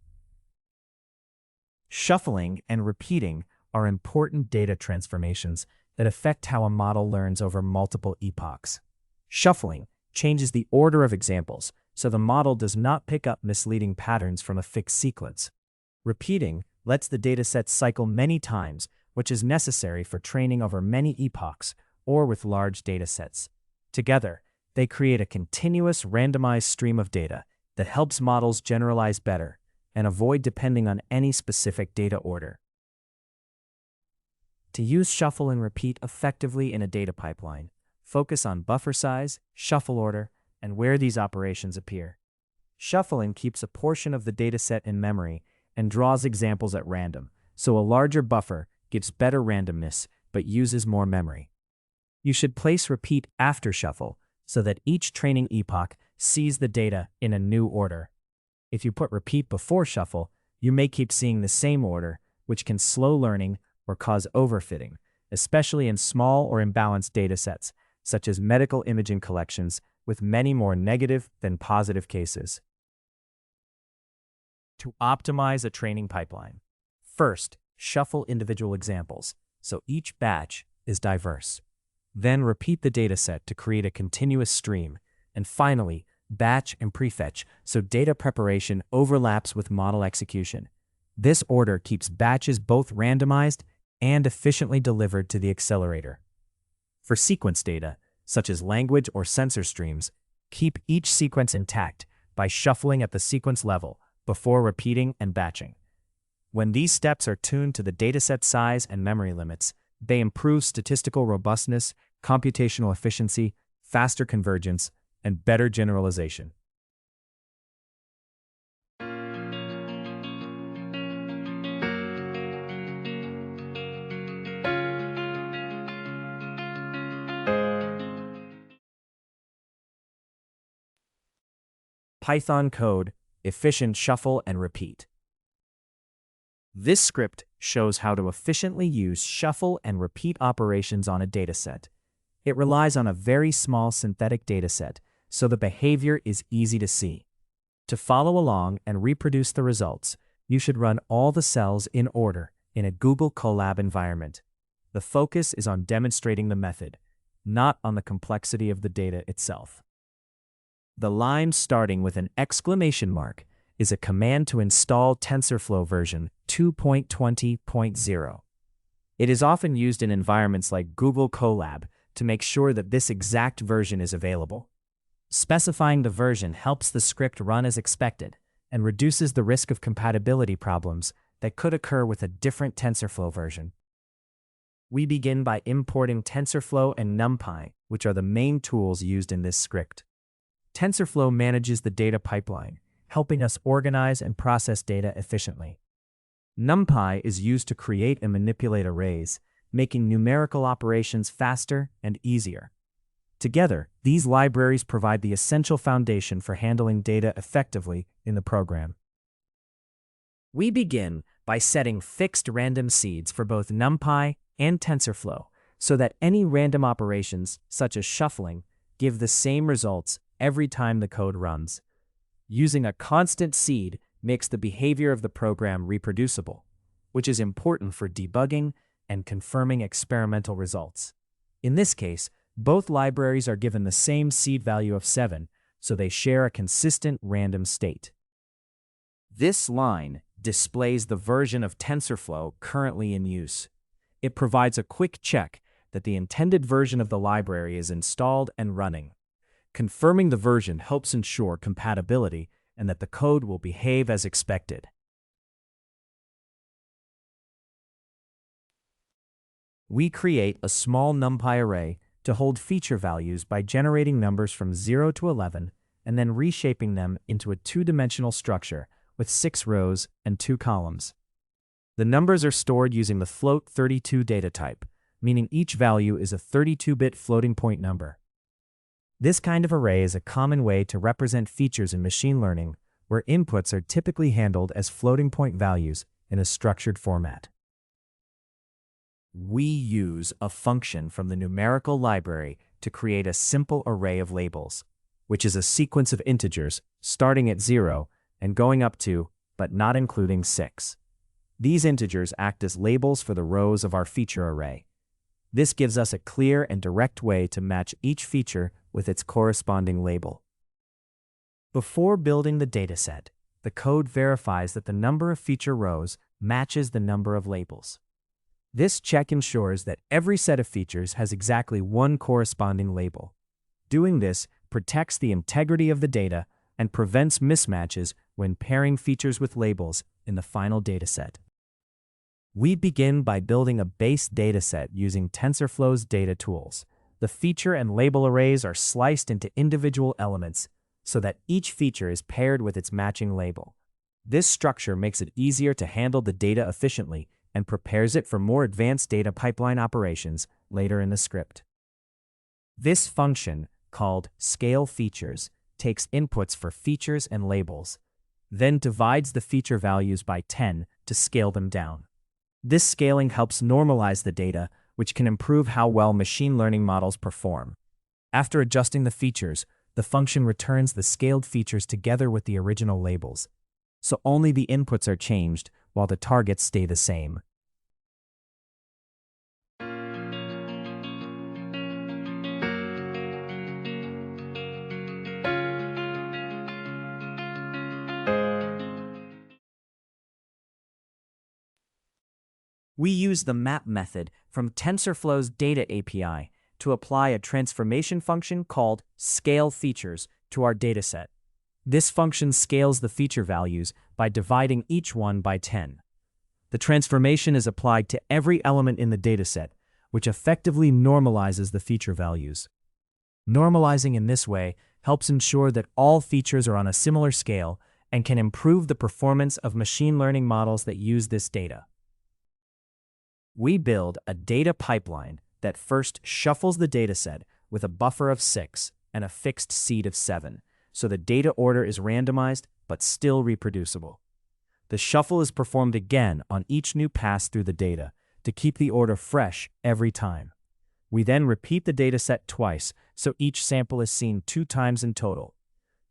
Shuffling and repeating are important data transformations that affect how a model learns over multiple epochs. Shuffling changes the order of examples, so the model does not pick up misleading patterns from a fixed sequence. Repeating lets the dataset cycle many times, which is necessary for training over many epochs or with large datasets. Together, they create a continuous randomized stream of data that helps models generalize better and avoid depending on any specific data order. To use shuffle and repeat effectively in a data pipeline, focus on buffer size, shuffle order, and where these operations appear. Shuffling keeps a portion of the dataset in memory and draws examples at random, so a larger buffer gives better randomness but uses more memory. You should place repeat after shuffle so that each training epoch sees the data in a new order. If you put repeat before shuffle, you may keep seeing the same order, which can slow learning or cause overfitting, especially in small or imbalanced datasets, such as medical imaging collections with many more negative than positive cases. To optimize a training pipeline, first, shuffle individual examples, so each batch is diverse. Then repeat the dataset to create a continuous stream, and finally, batch and prefetch so data preparation overlaps with model execution. This order keeps batches both randomized and efficiently delivered to the accelerator. For sequence data, such as language or sensor streams, keep each sequence intact by shuffling at the sequence level before repeating and batching. When these steps are tuned to the dataset size and memory limits, they improve statistical robustness, computational efficiency, faster convergence, and better generalization. Python code, efficient shuffle and repeat. This script shows how to efficiently use shuffle and repeat operations on a dataset. It relies on a very small synthetic dataset, so the behavior is easy to see. To follow along and reproduce the results, you should run all the cells in order in a Google Colab environment. The focus is on demonstrating the method, not on the complexity of the data itself. The line starting with an exclamation mark is a command to install TensorFlow version 2.20.0. It is often used in environments like Google Colab to make sure that this exact version is available. Specifying the version helps the script run as expected and reduces the risk of compatibility problems that could occur with a different TensorFlow version. We begin by importing TensorFlow and NumPy, which are the main tools used in this script. TensorFlow manages the data pipeline, helping us organize and process data efficiently. NumPy is used to create and manipulate arrays, making numerical operations faster and easier. Together, these libraries provide the essential foundation for handling data effectively in the program. We begin by setting fixed random seeds for both NumPy and TensorFlow so that any random operations, such as shuffling, give the same results every time the code runs. Using a constant seed makes the behavior of the program reproducible, which is important for debugging and confirming experimental results. In this case, both libraries are given the same seed value of 7, so they share a consistent random state. This line displays the version of TensorFlow currently in use. It provides a quick check that the intended version of the library is installed and running. Confirming the version helps ensure compatibility and that the code will behave as expected. We create a small NumPy array to hold feature values by generating numbers from 0 to 11 and then reshaping them into a two-dimensional structure with 6 rows and 2 columns. The numbers are stored using the float32 data type, meaning each value is a 32-bit floating point number. This kind of array is a common way to represent features in machine learning, where inputs are typically handled as floating point values in a structured format. We use a function from the numerical library to create a simple array of labels, which is a sequence of integers starting at 0 and going up to, but not including 6. These integers act as labels for the rows of our feature array. This gives us a clear and direct way to match each feature with its corresponding label. Before building the dataset, the code verifies that the number of feature rows matches the number of labels. This check ensures that every set of features has exactly one corresponding label. Doing this protects the integrity of the data and prevents mismatches when pairing features with labels in the final dataset. We begin by building a base dataset using TensorFlow's data tools. The feature and label arrays are sliced into individual elements so that each feature is paired with its matching label. This structure makes it easier to handle the data efficiently and prepares it for more advanced data pipeline operations later in the script. This function, called scale features, takes inputs for features and labels, then divides the feature values by 10 to scale them down. This scaling helps normalize the data, which can improve how well machine learning models perform. After adjusting the features, the function returns the scaled features together with the original labels, so only the inputs are changed while the targets stay the same. We use the map method from TensorFlow's data API to apply a transformation function called scale features to our dataset. This function scales the feature values by dividing each one by 10. The transformation is applied to every element in the dataset, which effectively normalizes the feature values. Normalizing in this way helps ensure that all features are on a similar scale and can improve the performance of machine learning models that use this data. We build a data pipeline that first shuffles the dataset with a buffer of 6 and a fixed seed of 7, so the data order is randomized but still reproducible. The shuffle is performed again on each new pass through the data to keep the order fresh every time. We then repeat the dataset twice, so each sample is seen 2 times in total.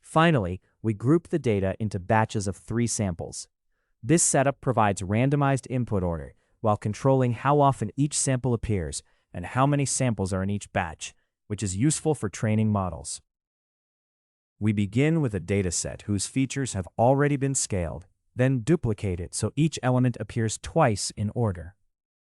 Finally, we group the data into batches of 3 samples. This setup provides randomized input order, while controlling how often each sample appears and how many samples are in each batch, which is useful for training models. We begin with a dataset whose features have already been scaled, then duplicate it so each element appears twice in order.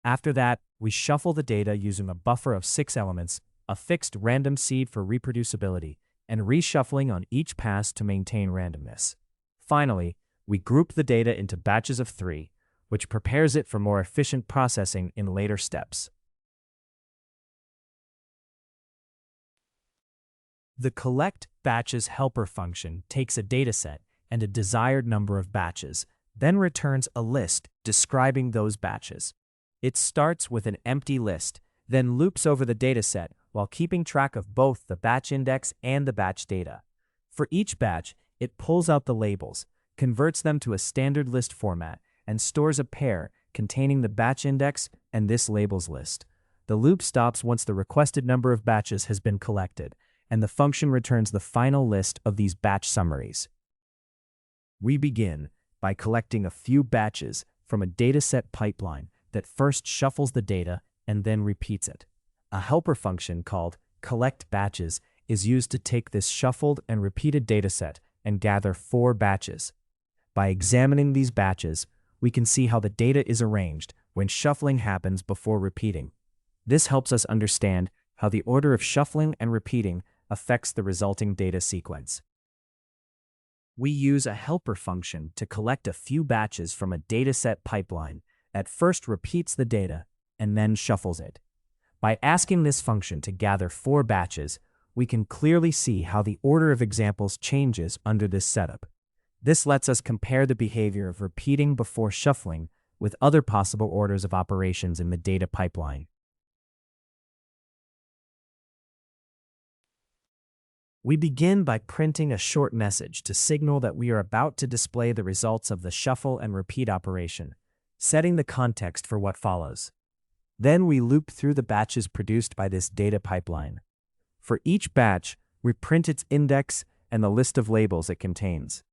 After that, we shuffle the data using a buffer of 6 elements, a fixed random seed for reproducibility, and reshuffling on each pass to maintain randomness. Finally, we group the data into batches of 3, which prepares it for more efficient processing in later steps. The collect batches helper function takes a dataset and a desired number of batches, then returns a list describing those batches. It starts with an empty list, then loops over the dataset while keeping track of both the batch index and the batch data. For each batch, it pulls out the labels, converts them to a standard list format, and stores a pair containing the batch index and this labels list. The loop stops once the requested number of batches has been collected, and the function returns the final list of these batch summaries. We begin by collecting a few batches from a dataset pipeline that first shuffles the data and then repeats it. A helper function called collect batches is used to take this shuffled and repeated dataset and gather 4 batches. By examining these batches, we can see how the data is arranged when shuffling happens before repeating. This helps us understand how the order of shuffling and repeating affects the resulting data sequence. We use a helper function to collect a few batches from a dataset pipeline that first repeats the data and then shuffles it. By asking this function to gather 4 batches, we can clearly see how the order of examples changes under this setup. This lets us compare the behavior of repeating before shuffling with other possible orders of operations in the data pipeline. We begin by printing a short message to signal that we are about to display the results of the shuffle and repeat operation, setting the context for what follows. Then we loop through the batches produced by this data pipeline. For each batch, we print its index and the list of labels it contains.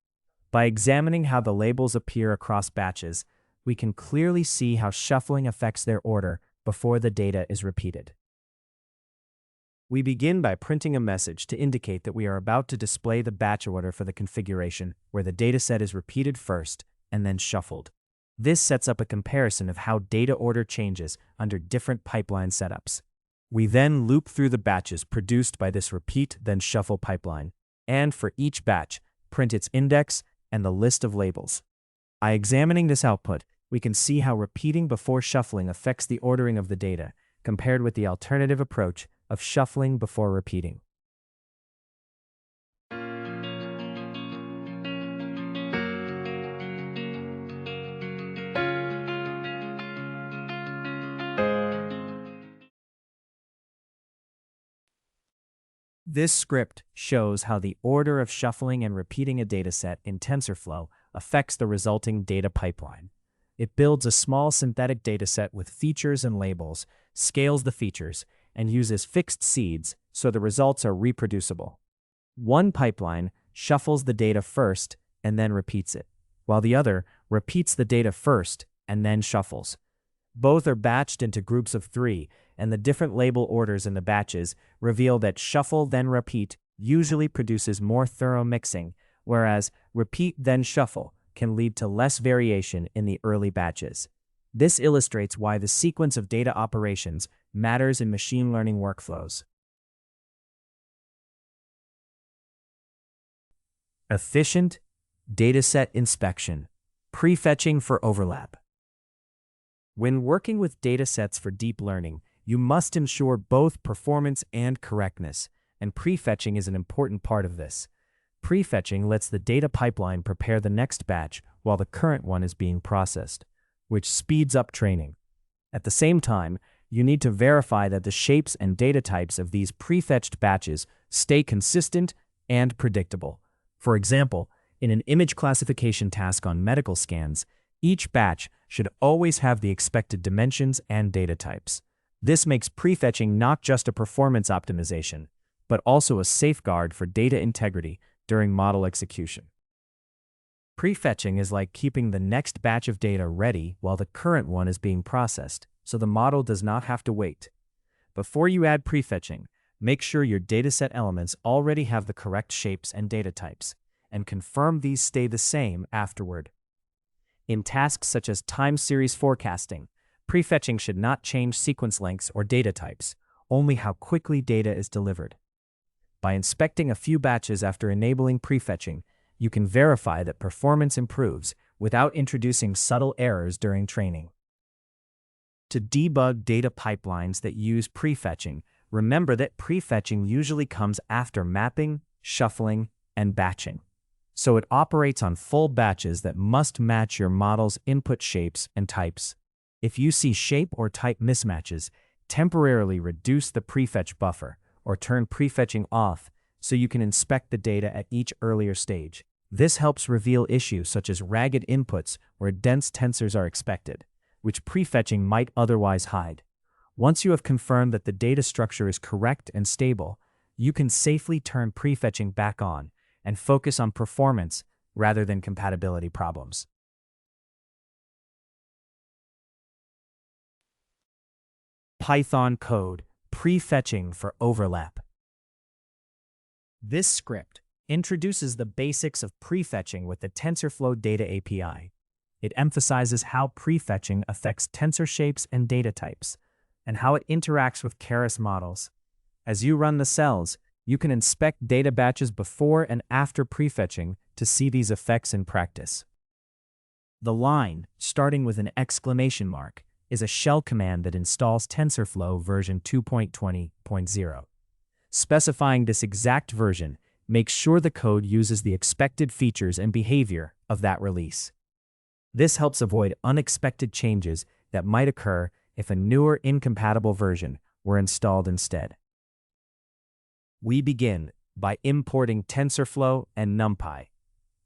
By examining how the labels appear across batches, we can clearly see how shuffling affects their order before the data is repeated. We begin by printing a message to indicate that we are about to display the batch order for the configuration where the dataset is repeated first and then shuffled. This sets up a comparison of how data order changes under different pipeline setups. We then loop through the batches produced by this repeat then shuffle pipeline, and for each batch, print its index and the list of labels. By examining this output, we can see how repeating before shuffling affects the ordering of the data, compared with the alternative approach of shuffling before repeating. This script shows how the order of shuffling and repeating a dataset in TensorFlow affects the resulting data pipeline. It builds a small synthetic dataset with features and labels, scales the features, and uses fixed seeds so the results are reproducible. One pipeline shuffles the data first and then repeats it, while the other repeats the data first and then shuffles. Both are batched into groups of 3, and the different label orders in the batches reveal that shuffle then repeat usually produces more thorough mixing, whereas repeat then shuffle can lead to less variation in the early batches. This illustrates why the sequence of data operations matters in machine learning workflows. Efficient dataset inspection, prefetching for overlap. When working with datasets for deep learning, you must ensure both performance and correctness, and prefetching is an important part of this. Prefetching lets the data pipeline prepare the next batch while the current one is being processed, which speeds up training. At the same time, you need to verify that the shapes and data types of these prefetched batches stay consistent and predictable. For example, in an image classification task on medical scans, each batch should always have the expected dimensions and data types. This makes prefetching not just a performance optimization, but also a safeguard for data integrity during model execution. Prefetching is like keeping the next batch of data ready while the current one is being processed, so the model does not have to wait. Before you add prefetching, make sure your dataset elements already have the correct shapes and data types, and confirm these stay the same afterward. In tasks such as time series forecasting, prefetching should not change sequence lengths or data types, only how quickly data is delivered. By inspecting a few batches after enabling prefetching, you can verify that performance improves without introducing subtle errors during training. To debug data pipelines that use prefetching, remember that prefetching usually comes after mapping, shuffling, and batching. So it operates on full batches that must match your model's input shapes and types. If you see shape or type mismatches, temporarily reduce the prefetch buffer or turn prefetching off so you can inspect the data at each earlier stage. This helps reveal issues such as ragged inputs where dense tensors are expected, which prefetching might otherwise hide. Once you have confirmed that the data structure is correct and stable, you can safely turn prefetching back on and focus on performance rather than compatibility problems. Python code prefetching for overlap. This script introduces the basics of prefetching with the TensorFlow Data API. It emphasizes how prefetching affects tensor shapes and data types, and how it interacts with Keras models. As you run the cells, you can inspect data batches before and after prefetching to see these effects in practice. The line, starting with an exclamation mark, is a shell command that installs TensorFlow version 2.20.0. Specifying this exact version makes sure the code uses the expected features and behavior of that release. This helps avoid unexpected changes that might occur if a newer incompatible version were installed instead. We begin by importing TensorFlow and NumPy,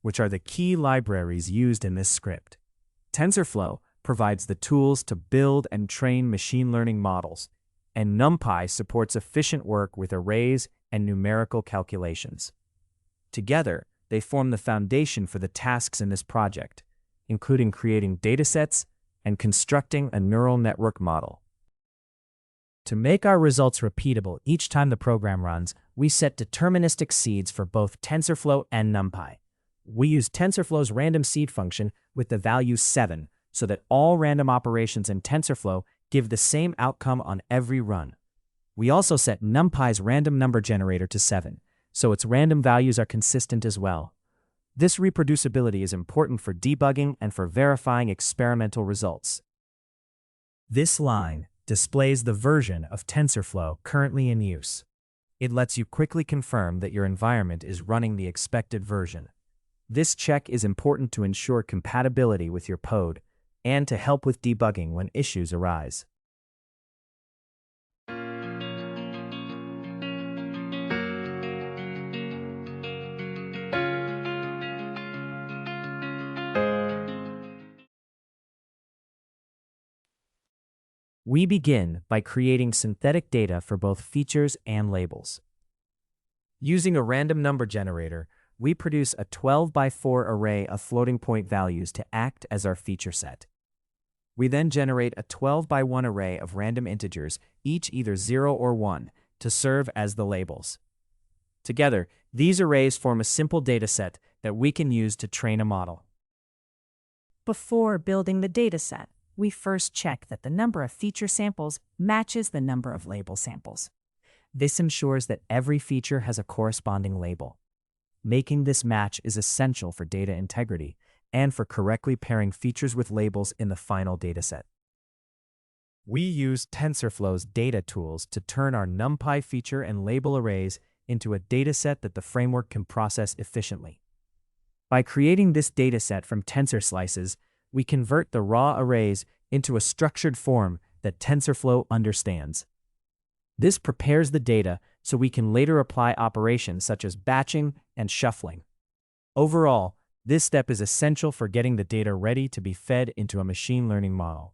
which are the key libraries used in this script. TensorFlow provides the tools to build and train machine learning models, and NumPy supports efficient work with arrays and numerical calculations. Together, they form the foundation for the tasks in this project, including creating datasets and constructing a neural network model. To make our results repeatable each time the program runs, we set deterministic seeds for both TensorFlow and NumPy. We use TensorFlow's random seed function with the value 7 so that all random operations in TensorFlow give the same outcome on every run. We also set NumPy's random number generator to 7, so its random values are consistent as well. This reproducibility is important for debugging and for verifying experimental results. This line displays the version of TensorFlow currently in use. It lets you quickly confirm that your environment is running the expected version. This check is important to ensure compatibility with your code and to help with debugging when issues arise. We begin by creating synthetic data for both features and labels. Using a random number generator, we produce a 12 by 4 array of floating point values to act as our feature set. We then generate a 12 by 1 array of random integers, each either 0 or 1, to serve as the labels. Together, these arrays form a simple dataset that we can use to train a model. Before building the dataset, we first check that the number of feature samples matches the number of label samples. This ensures that every feature has a corresponding label. Making this match is essential for data integrity and for correctly pairing features with labels in the final dataset. We use TensorFlow's data tools to turn our NumPy feature and label arrays into a dataset that the framework can process efficiently. By creating this dataset from tensor slices, we convert the raw arrays into a structured form that TensorFlow understands. This prepares the data so we can later apply operations such as batching and shuffling. Overall, this step is essential for getting the data ready to be fed into a machine learning model.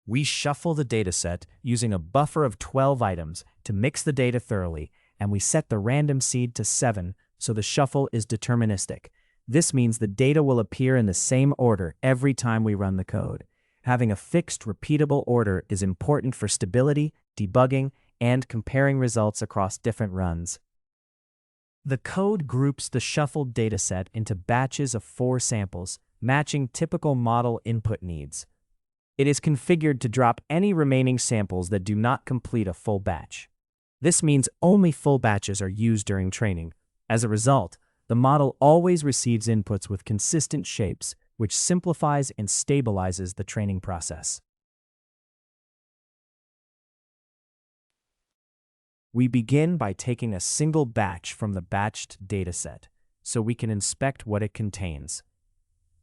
We shuffle the dataset using a buffer of 12 items to mix the data thoroughly, and we set the random seed to 7 so the shuffle is deterministic. This means the data will appear in the same order every time we run the code. Having a fixed, repeatable order is important for stability, debugging, and comparing results across different runs. The code groups the shuffled dataset into batches of 4 samples, matching typical model input needs. It is configured to drop any remaining samples that do not complete a full batch. This means only full batches are used during training. As a result, the model always receives inputs with consistent shapes, which simplifies and stabilizes the training process. We begin by taking a single batch from the batched dataset, so we can inspect what it contains.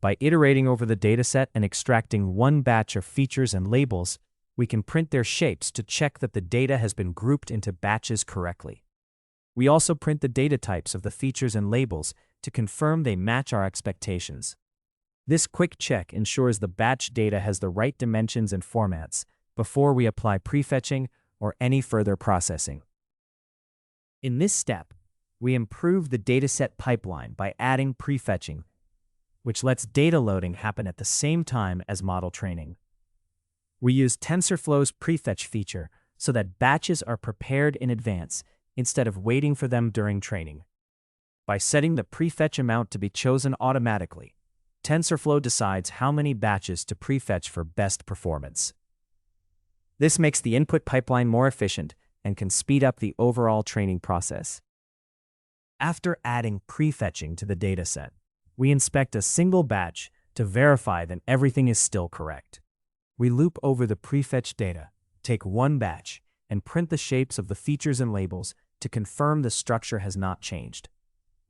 By iterating over the dataset and extracting one batch of features and labels, we can print their shapes to check that the data has been grouped into batches correctly. We also print the data types of the features and labels to confirm they match our expectations. This quick check ensures the batch data has the right dimensions and formats before we apply prefetching or any further processing. In this step, we improve the dataset pipeline by adding prefetching, which lets data loading happen at the same time as model training. We use TensorFlow's prefetch feature so that batches are prepared in advance instead of waiting for them during training. By setting the prefetch amount to be chosen automatically, TensorFlow decides how many batches to prefetch for best performance. This makes the input pipeline more efficient and can speed up the overall training process. After adding prefetching to the dataset, we inspect a single batch to verify that everything is still correct. We loop over the prefetched data, take one batch, and print the shapes of the features and labels to confirm the structure has not changed.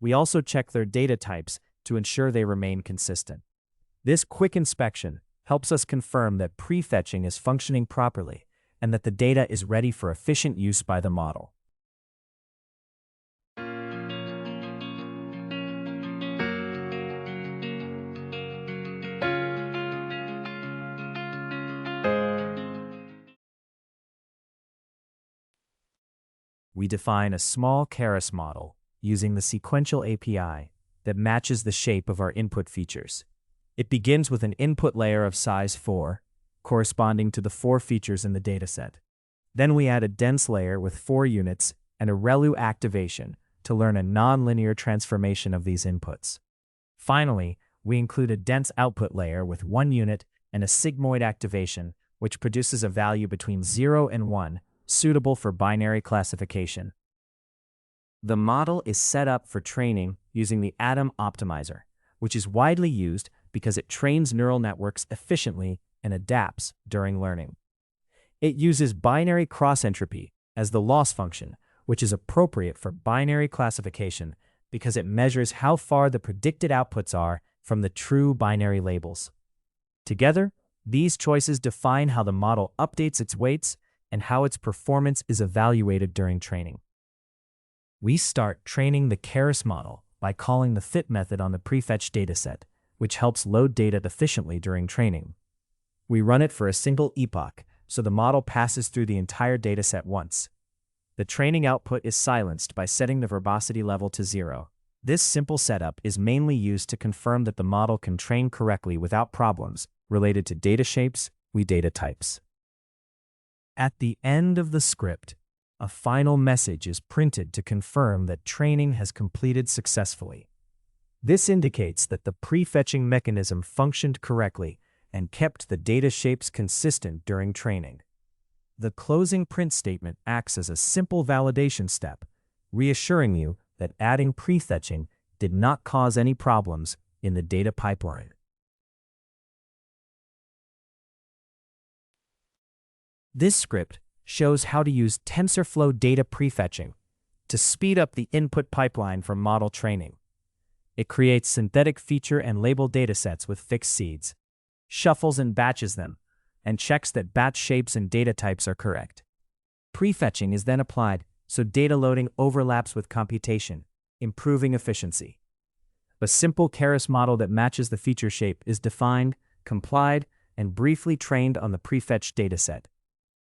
We also check their data types to ensure they remain consistent. This quick inspection helps us confirm that prefetching is functioning properly and that the data is ready for efficient use by the model. We define a small Keras model using the sequential API that matches the shape of our input features. It begins with an input layer of size 4, corresponding to the 4 features in the dataset. Then we add a dense layer with 4 units and a ReLU activation to learn a nonlinear transformation of these inputs. Finally, we include a dense output layer with 1 unit and a sigmoid activation, which produces a value between 0 and 1, suitable for binary classification. The model is set up for training using the Atom Optimizer, which is widely used because it trains neural networks efficiently and adapts during learning. It uses binary cross-entropy as the loss function, which is appropriate for binary classification because it measures how far the predicted outputs are from the true binary labels. Together, these choices define how the model updates its weights and how its performance is evaluated during training. We start training the Keras model by calling the fit method on the prefetch dataset, which helps load data efficiently during training. We run it for a single epoch, so the model passes through the entire dataset once. The training output is silenced by setting the verbosity level to 0. This simple setup is mainly used to confirm that the model can train correctly without problems related to data shapes, data types. At the end of the script, a final message is printed to confirm that training has completed successfully. This indicates that the prefetching mechanism functioned correctly and kept the data shapes consistent during training. The closing print statement acts as a simple validation step, reassuring you that adding prefetching did not cause any problems in the data pipeline. This script shows how to use TensorFlow data prefetching to speed up the input pipeline for model training. It creates synthetic feature and label datasets with fixed seeds, shuffles and batches them, and checks that batch shapes and data types are correct. Prefetching is then applied so data loading overlaps with computation, improving efficiency. A simple Keras model that matches the feature shape is defined, complied, and briefly trained on the prefetched dataset.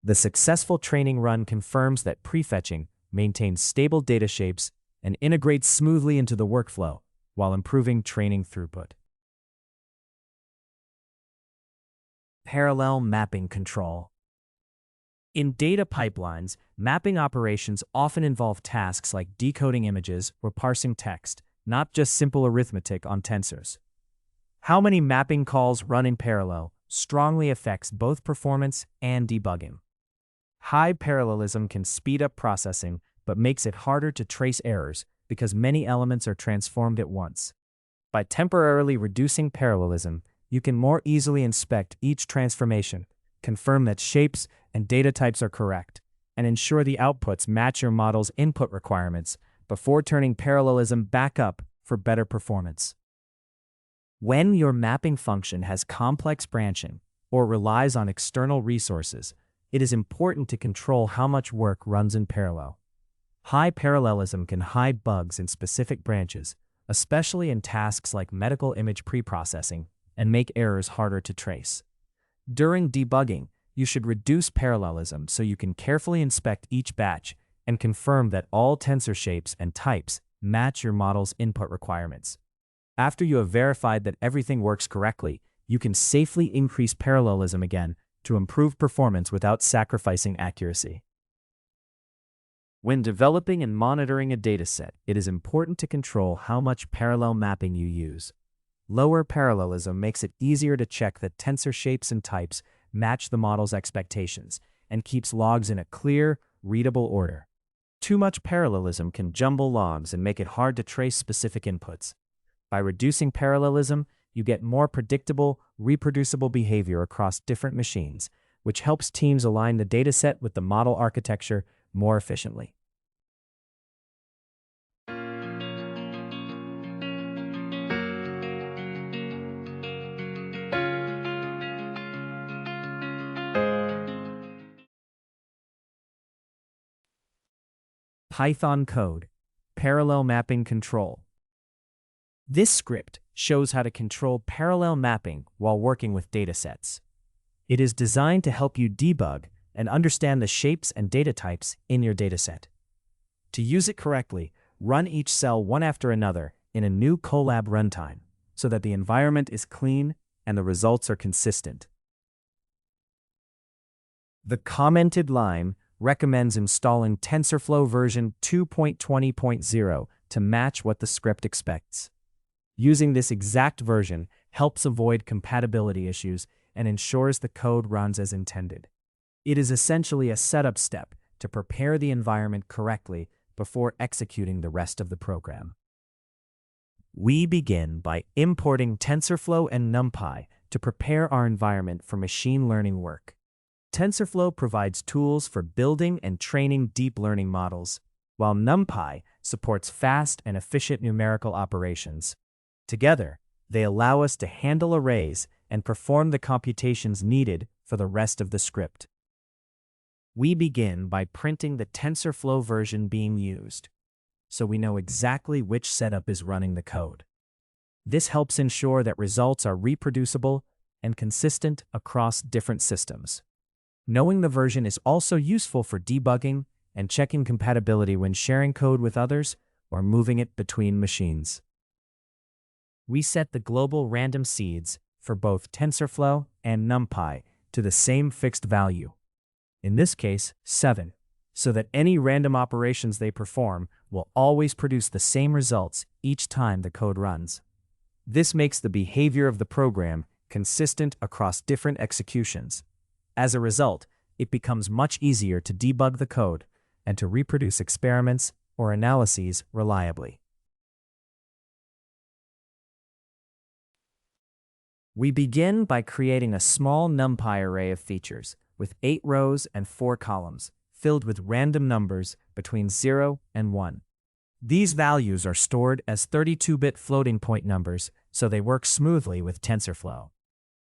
The successful training run confirms that prefetching maintains stable data shapes and integrates smoothly into the workflow while improving training throughput. Parallel mapping control. In data pipelines, mapping operations often involve tasks like decoding images or parsing text, not just simple arithmetic on tensors. How many mapping calls run in parallel strongly affects both performance and debugging. High parallelism can speed up processing, but makes it harder to trace errors because many elements are transformed at once. By temporarily reducing parallelism, you can more easily inspect each transformation, confirm that shapes and data types are correct, and ensure the outputs match your model's input requirements before turning parallelism back up for better performance. When your mapping function has complex branching or relies on external resources, it is important to control how much work runs in parallel. High parallelism can hide bugs in specific branches, especially in tasks like medical image preprocessing, and make errors harder to trace. During debugging, you should reduce parallelism so you can carefully inspect each batch and confirm that all tensor shapes and types match your model's input requirements. After you have verified that everything works correctly, you can safely increase parallelism again to improve performance without sacrificing accuracy. When developing and monitoring a dataset, it is important to control how much parallel mapping you use. Lower parallelism makes it easier to check that tensor shapes and types match the model's expectations and keeps logs in a clear, readable order. Too much parallelism can jumble logs and make it hard to trace specific inputs. By reducing parallelism, you get more predictable, reproducible behavior across different machines, which helps teams align the dataset with the model architecture more efficiently. Python code, parallel mapping control. This script shows how to control parallel mapping while working with datasets. It is designed to help you debug and understand the shapes and data types in your dataset. To use it correctly, run each cell one after another in a new Colab runtime. so that the environment is clean and the results are consistent. The commented line recommends installing TensorFlow version 2.20.0 to match what the script expects. Using this exact version helps avoid compatibility issues and ensures the code runs as intended. It is essentially a setup step to prepare the environment correctly before executing the rest of the program. We begin by importing TensorFlow and NumPy to prepare our environment for machine learning work. TensorFlow provides tools for building and training deep learning models, while NumPy supports fast and efficient numerical operations. Together, they allow us to handle arrays and perform the computations needed for the rest of the script. We begin by printing the TensorFlow version being used, so we know exactly which setup is running the code. This helps ensure that results are reproducible and consistent across different systems. Knowing the version is also useful for debugging and checking compatibility when sharing code with others or moving it between machines. We set the global random seeds for both TensorFlow and NumPy to the same fixed value, in this case 7, so that any random operations they perform will always produce the same results each time the code runs. This makes the behavior of the program consistent across different executions. As a result, it becomes much easier to debug the code and to reproduce experiments or analyses reliably. We begin by creating a small NumPy array of features with 8 rows and 4 columns, filled with random numbers between 0 and 1. These values are stored as 32-bit floating point numbers, so they work smoothly with TensorFlow.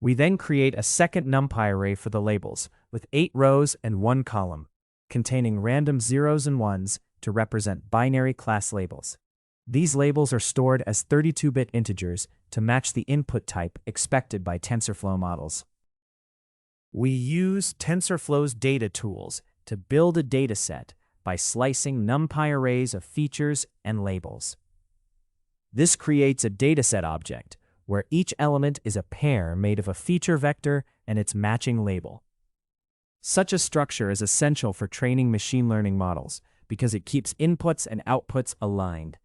We then create a second NumPy array for the labels, with 8 rows and 1 column, containing random 0s and 1s to represent binary class labels. These labels are stored as 32-bit integers to match the input type expected by TensorFlow models. We use TensorFlow's data tools to build a dataset by slicing NumPy arrays of features and labels. This creates a dataset object, where each element is a pair made of a feature vector and its matching label. Such a structure is essential for training machine learning models because it keeps inputs and outputs aligned.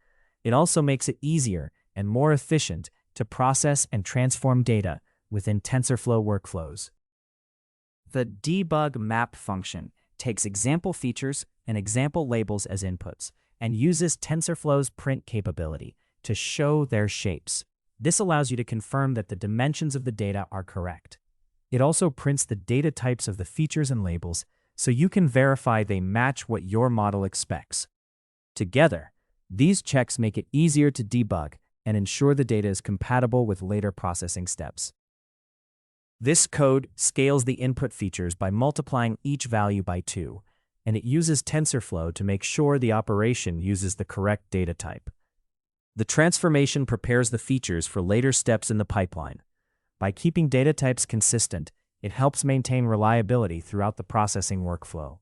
It also makes it easier and more efficient to process and transform data within TensorFlow workflows. The debug map function takes example features and example labels as inputs and uses TensorFlow's print capability to show their shapes. This allows you to confirm that the dimensions of the data are correct. It also prints the data types of the features and labels so you can verify they match what your model expects. Together, these checks make it easier to debug and ensure the data is compatible with later processing steps. This code scales the input features by multiplying each value by 2, and it uses TensorFlow to make sure the operation uses the correct data type. The transformation prepares the features for later steps in the pipeline. By keeping data types consistent, it helps maintain reliability throughout the processing workflow.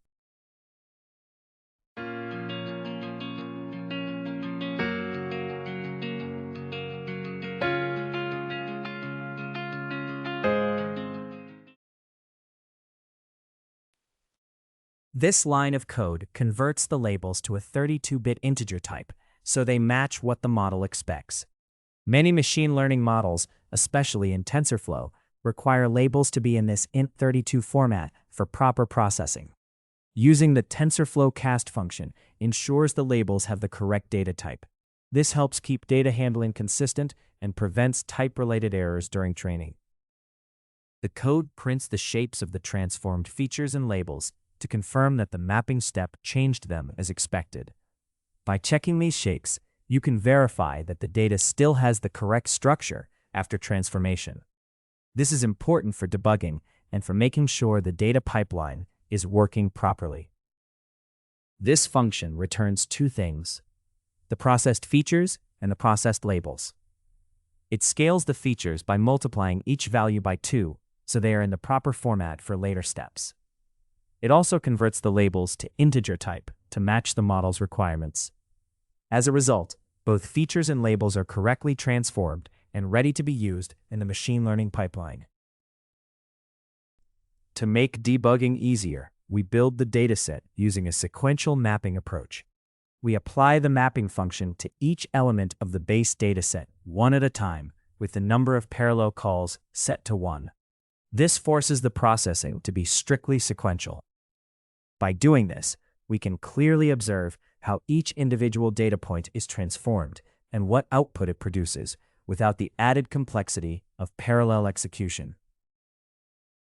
This line of code converts the labels to a 32-bit integer type, so they match what the model expects. Many machine learning models, especially in TensorFlow, require labels to be in this int32 format for proper processing. Using the TensorFlow cast function ensures the labels have the correct data type. This helps keep data handling consistent and prevents type-related errors during training. The code prints the shapes of the transformed features and labels to confirm that the mapping step changed them as expected. By checking these shapes, you can verify that the data still has the correct structure after transformation. This is important for debugging and for making sure the data pipeline is working properly. This function returns 2 things: the processed features and the processed labels. It scales the features by multiplying each value by 2, so they are in the proper format for later steps. It also converts the labels to integer type to match the model's requirements. As a result, both features and labels are correctly transformed and ready to be used in the machine learning pipeline. To make debugging easier, we build the dataset using a sequential mapping approach. We apply the mapping function to each element of the base dataset one at a time, with the number of parallel calls set to 1. This forces the processing to be strictly sequential. By doing this, we can clearly observe how each individual data point is transformed and what output it produces, without the added complexity of parallel execution.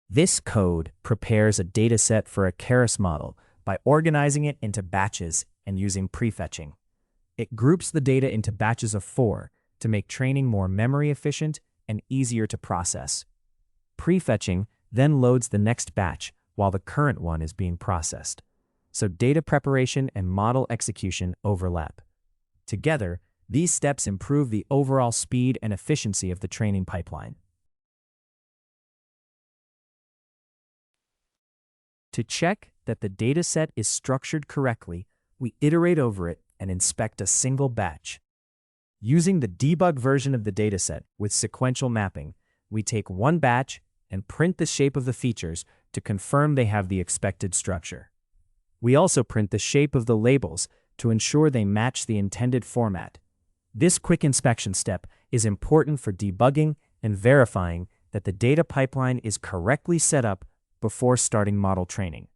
This code prepares a dataset for a Keras model by organizing it into batches and using prefetching. It groups the data into batches of 4 to make training more memory efficient and easier to process. Prefetching then loads the next batch while the current one is being processed. So data preparation and model execution overlap. Together, these steps improve the overall speed and efficiency of the training pipeline. To check that the dataset is structured correctly, we iterate over it and inspect a single batch. Using the debug version of the dataset with sequential mapping, we take one batch and print the shape of the features to confirm they have the expected structure. We also print the shape of the labels to ensure they match the intended format. This quick inspection step is important for debugging and verifying that the data pipeline is correctly set up before starting model training.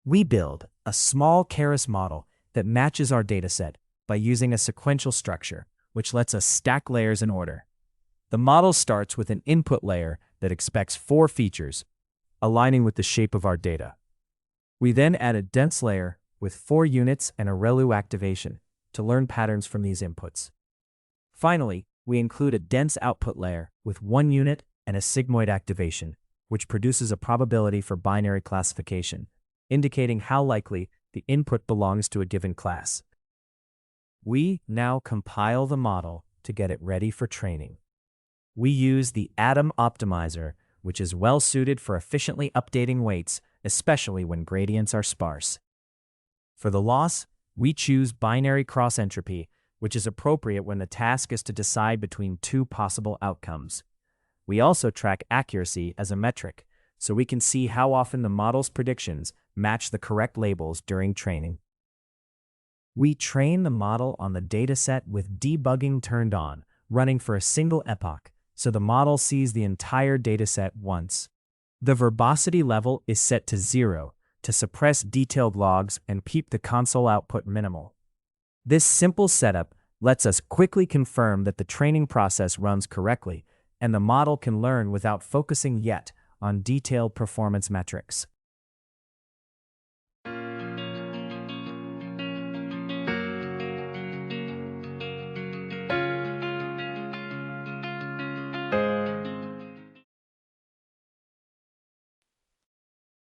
We build a small Keras model that matches our dataset by using a sequential structure, which lets us stack layers in order. The model starts with an input layer that expects 4 features, aligning with the shape of our data. We then add a dense layer with 4 units and a ReLU activation to learn patterns from these inputs. Finally, we include a dense output layer with 1 unit and a sigmoid activation, which produces a probability for binary classification, indicating how likely the input belongs to a given class. We now compile the model to get it ready for training. We use the Atom optimizer, which is well suited for efficiently updating weights, especially when gradients are sparse. For the loss, we choose binary cross-entropy, which is appropriate when the task is to decide between 2 possible outcomes. We also track accuracy as a metric, so we can see how often the model's predictions match the correct labels during training. We train the model on the dataset with debugging turned on, running for a single epoch, so the model sees the entire dataset once. The verbosity level is set to 0 to suppress detailed logs and keep the console output minimal. This simple setup lets us quickly confirm that the training process runs correctly, and the model can learn without focusing yet on detailed performance metrics.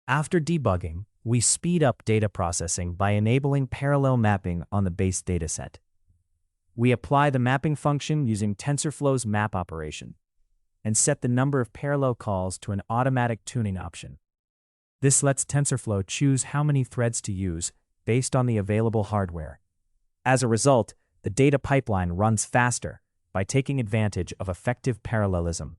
After debugging, we speed up data processing by enabling parallel mapping on the base dataset. We apply the mapping function using TensorFlow's map operation and set the number of parallel calls to an automatic tuning option. This lets TensorFlow choose how many threads to use based on the available hardware. As a result, the data pipeline runs faster by taking advantage of effective parallelism.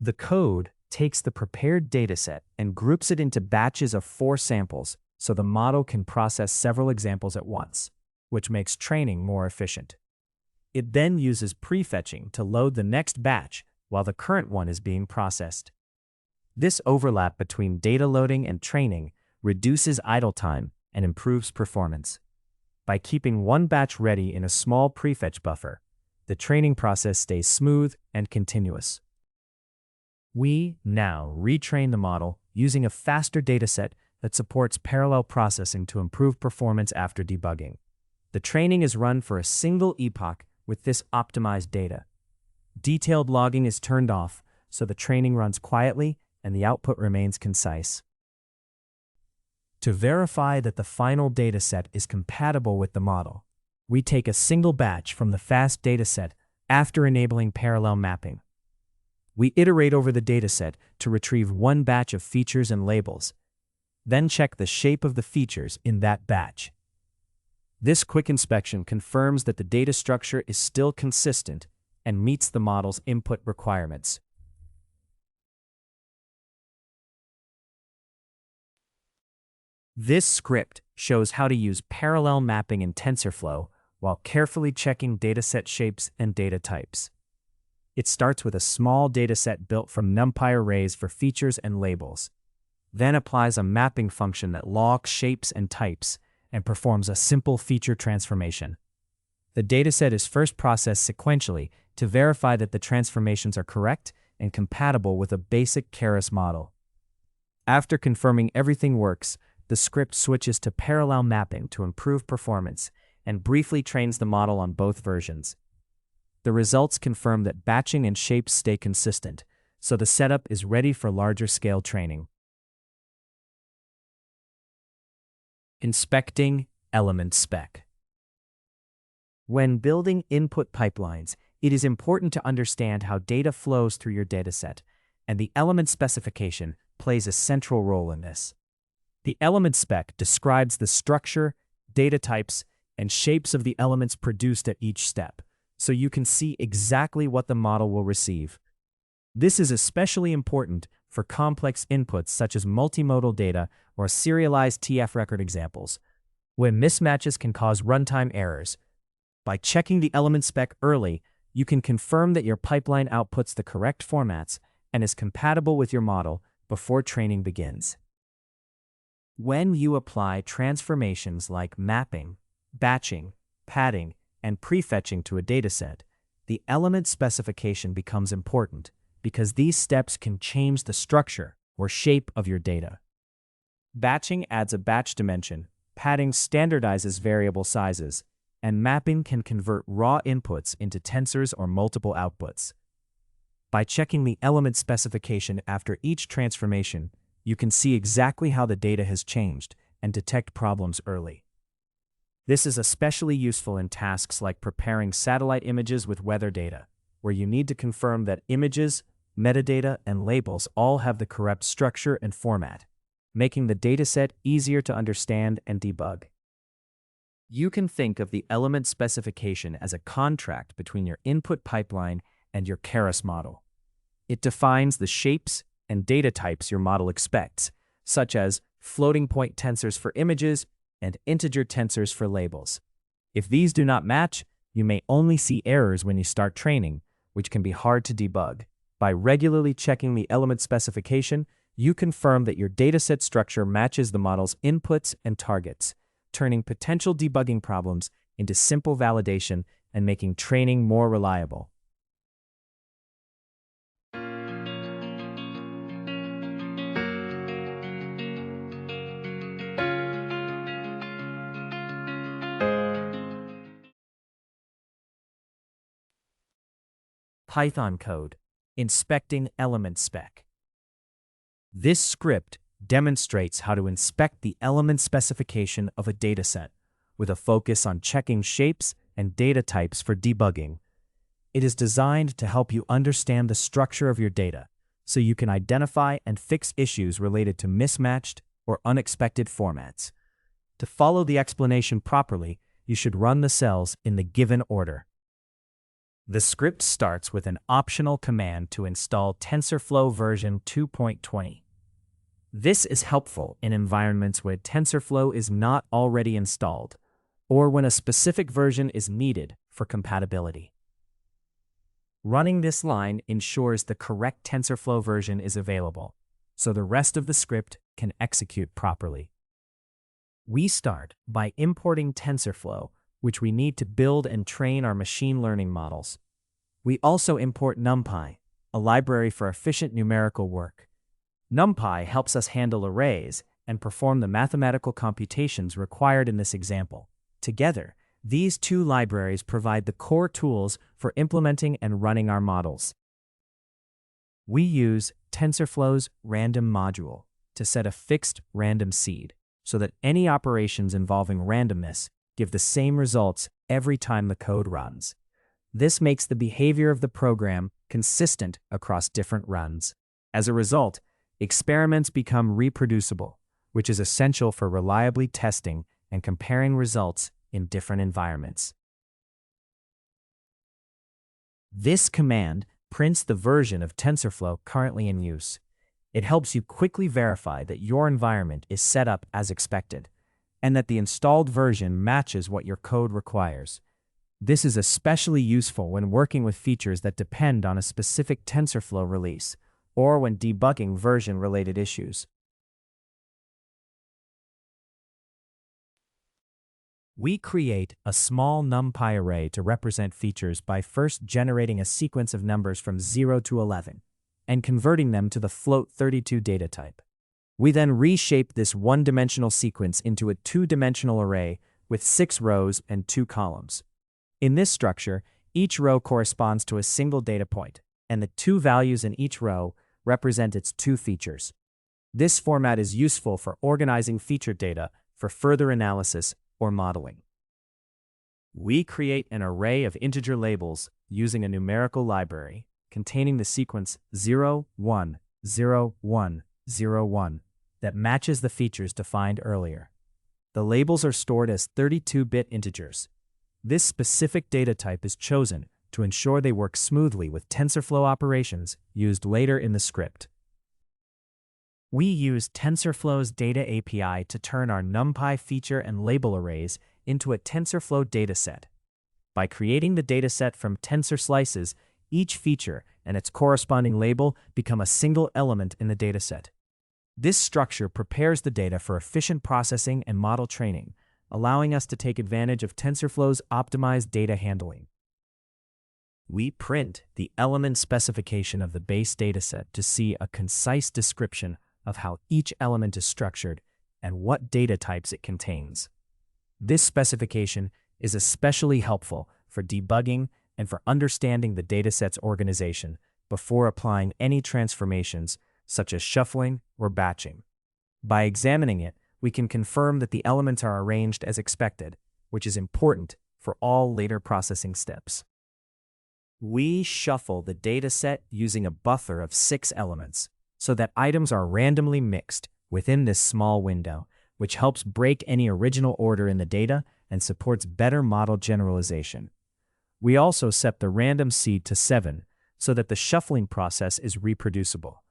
The code takes the prepared dataset and groups it into batches of 4 samples so the model can process several examples at once, which makes training more efficient. It then uses prefetching to load the next batch while the current one is being processed. This overlap between data loading and training reduces idle time and improves performance. By keeping one batch ready in a small prefetch buffer, the training process stays smooth and continuous. We now retrain the model using a faster dataset that supports parallel processing to improve performance after debugging. The training is run for a single epoch with this optimized data. Detailed logging is turned off, so the training runs quietly and the output remains concise. To verify that the final dataset is compatible with the model, we take a single batch from the fast dataset after enabling parallel mapping. We iterate over the dataset to retrieve one batch of features and labels, then check the shape of the features in that batch. This quick inspection confirms that the data structure is still consistent and meets the model's input requirements. This script shows how to use parallel mapping in TensorFlow while carefully checking dataset shapes and data types. It starts with a small dataset built from NumPy arrays for features and labels, then applies a mapping function that logs shapes and types and performs a simple feature transformation. The dataset is first processed sequentially to verify that the transformations are correct and compatible with a basic Keras model. After confirming everything works, the script switches to parallel mapping to improve performance and briefly trains the model on both versions. The results confirm that batching and shapes stay consistent, so the setup is ready for larger scale training. Inspecting element spec. When building input pipelines, it is important to understand how data flows through your dataset, and the element specification plays a central role in this. The element spec describes the structure, data types, and shapes of the elements produced at each step, so you can see exactly what the model will receive. This is especially important for complex inputs such as multimodal data or serialized TFRecord examples, when mismatches can cause runtime errors. By checking the element spec early, you can confirm that your pipeline outputs the correct formats and is compatible with your model before training begins. When you apply transformations like mapping, batching, padding, and prefetching to a dataset, the element specification becomes important because these steps can change the structure or shape of your data. Batching adds a batch dimension, padding standardizes variable sizes, and mapping can convert raw inputs into tensors or multiple outputs. By checking the element specification after each transformation, you can see exactly how the data has changed and detect problems early. This is especially useful in tasks like preparing satellite images with weather data, where you need to confirm that images, metadata, and labels all have the correct structure and format, making the dataset easier to understand and debug. You can think of the element specification as a contract between your input pipeline and your Keras model. It defines the shapes and data types your model expects, such as floating point tensors for images and integer tensors for labels. If these do not match, you may only see errors when you start training, which can be hard to debug. By regularly checking the element specification, you confirm that your dataset structure matches the model's inputs and targets, turning potential debugging problems into simple validation and making training more reliable. Python code, inspecting element spec. This script demonstrates how to inspect the element specification of a dataset, with a focus on checking shapes and data types for debugging. It is designed to help you understand the structure of your data, so you can identify and fix issues related to mismatched or unexpected formats. To follow the explanation properly, you should run the cells in the given order. The script starts with an optional command to install TensorFlow version 2.20. This is helpful in environments where TensorFlow is not already installed, or when a specific version is needed for compatibility. Running this line ensures the correct TensorFlow version is available, so the rest of the script can execute properly. We start by importing TensorFlow, which we need to build and train our machine learning models. We also import NumPy, a library for efficient numerical work. NumPy helps us handle arrays and perform the mathematical computations required in this example. Together, these two libraries provide the core tools for implementing and running our models. We use TensorFlow's random module to set a fixed random seed, so that any operations involving randomness give the same results every time the code runs. This makes the behavior of the program consistent across different runs. As a result, experiments become reproducible, which is essential for reliably testing and comparing results in different environments. This command prints the version of TensorFlow currently in use. It helps you quickly verify that your environment is set up as expected, and that the installed version matches what your code requires. This is especially useful when working with features that depend on a specific TensorFlow release, or when debugging version-related issues. We create a small NumPy array to represent features by first generating a sequence of numbers from 0 to 11 and converting them to the float 32 data type. We then reshape this one-dimensional sequence into a two-dimensional array with 6 rows and 2 columns. In this structure, each row corresponds to a single data point, and the 2 values in each row represent its 2 features. This format is useful for organizing feature data for further analysis or modeling. We create an array of integer labels using a numerical library containing the sequence 0, 1, 0, 1, 0, 1 that matches the features defined earlier. The labels are stored as 32-bit integers. This specific data type is chosen to ensure they work smoothly with TensorFlow operations used later in the script. We use TensorFlow's Data API to turn our NumPy feature and label arrays into a TensorFlow dataset. By creating the dataset from tensor slices, each feature and its corresponding label become a single element in the dataset. This structure prepares the data for efficient processing and model training, allowing us to take advantage of TensorFlow's optimized data handling. We print the element specification of the base dataset to see a concise description of how each element is structured and what data types it contains. This specification is especially helpful for debugging and for understanding the dataset's organization before applying any transformations such as shuffling or batching. By examining it, we can confirm that the elements are arranged as expected, which is important for all later processing steps. We shuffle the dataset using a buffer of 6 elements, so that items are randomly mixed within this small window, which helps break any original order in the data and supports better model generalization. We also set the random seed to 7 so that the shuffling process is reproducible.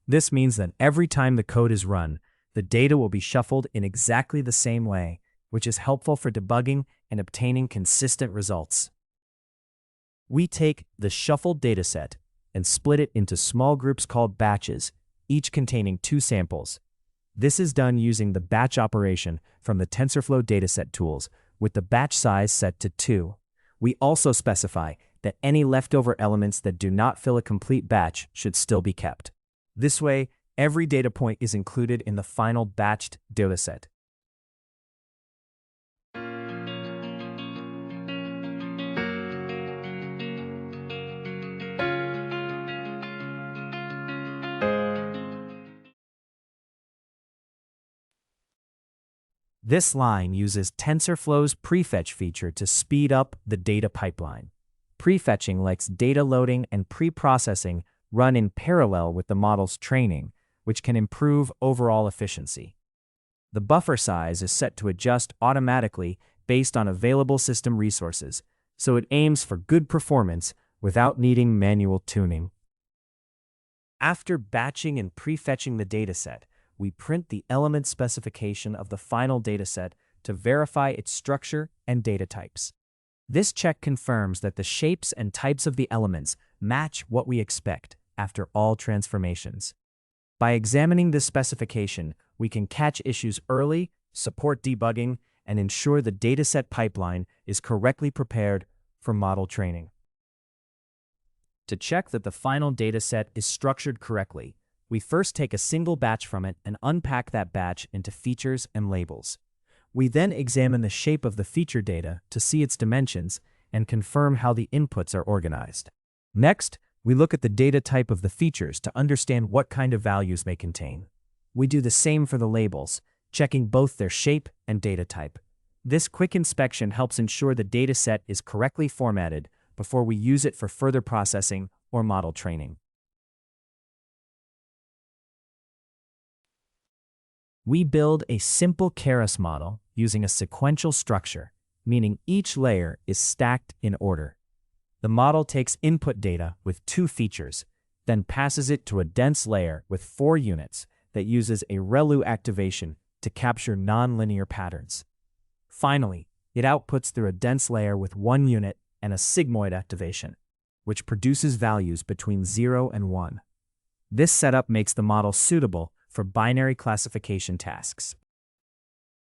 This means that every time the code is run, the data will be shuffled in exactly the same way, which is helpful for debugging and obtaining consistent results. We take the shuffled dataset and split it into small groups called batches, each containing 2 samples. This is done using the batch operation from the TensorFlow dataset tools, with the batch size set to 2. We also specify that any leftover elements that do not fill a complete batch should still be kept. This way, every data point is included in the final batched dataset. This line uses TensorFlow's prefetch feature to speed up the data pipeline. Prefetching lets data loading and pre-processing run in parallel with the model's training, which can improve overall efficiency. The buffer size is set to adjust automatically based on available system resources, so it aims for good performance without needing manual tuning. After batching and prefetching the dataset, we print the element specification of the final dataset to verify its structure and data types. This check confirms that the shapes and types of the elements match what we expect after all transformations. By examining this specification, we can catch issues early, support debugging, and ensure the dataset pipeline is correctly prepared for model training. To check that the final dataset is structured correctly, we first take a single batch from it and unpack that batch into features and labels. We then examine the shape of the feature data to see its dimensions and confirm how the inputs are organized. Next, we look at the data type of the features to understand what kind of values they contain. We do the same for the labels, checking both their shape and data type. This quick inspection helps ensure the dataset is correctly formatted before we use it for further processing or model training. We build a simple Keras model using a sequential structure meaning each layer is stacked in order. The model takes input data with 2 features, then passes it to a dense layer with 4 units that uses a ReLU activation to capture nonlinear patterns. Finally, it outputs through a dense layer with 1 unit and a sigmoid activation, which produces values between 0 and 1. This setup makes the model suitable for binary classification tasks.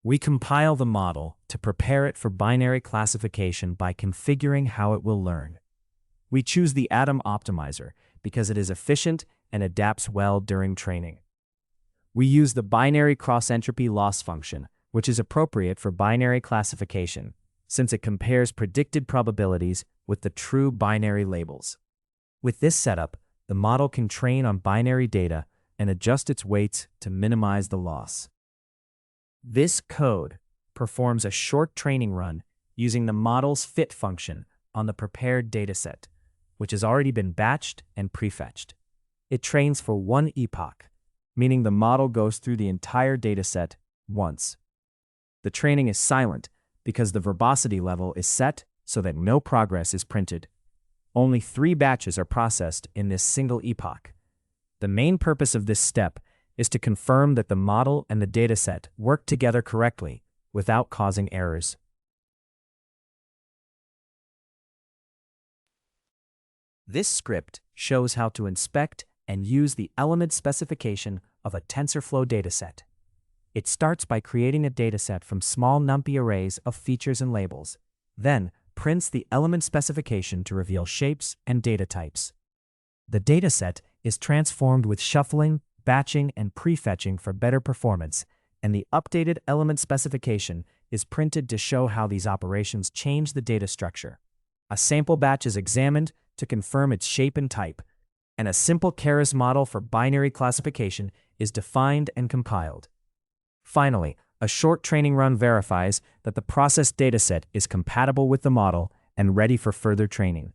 We compile the model to prepare it for binary classification by configuring how it will learn. We choose the Atom Optimizer because it is efficient and adapts well during training. We use the binary cross-entropy loss function, which is appropriate for binary classification, since it compares predicted probabilities with the true binary labels. With this setup, the model can train on binary data and adjust its weights to minimize the loss. This code performs a short training run using the model's fit function on the prepared dataset, which has already been batched and prefetched. It trains for 1 epoch, meaning the model goes through the entire dataset once. The training is silent because the verbosity level is set so that no progress is printed. Only 3 batches are processed in this single epoch. The main purpose of this step is to confirm that the model and the dataset work together correctly without causing errors. This script shows how to inspect and use the element specification of a TensorFlow dataset. It starts by creating a dataset from small NumPy arrays of features and labels, then prints the element specification to reveal shapes and data types. The dataset is transformed with shuffling, batching, and prefetching for better performance, and the updated element specification is printed to show how these operations change the data structure. A sample batch is examined to confirm its shape and type, and a simple Keras model for binary classification is defined and compiled. Finally, a short training run verifies that the processed dataset is compatible with the model and ready for further training.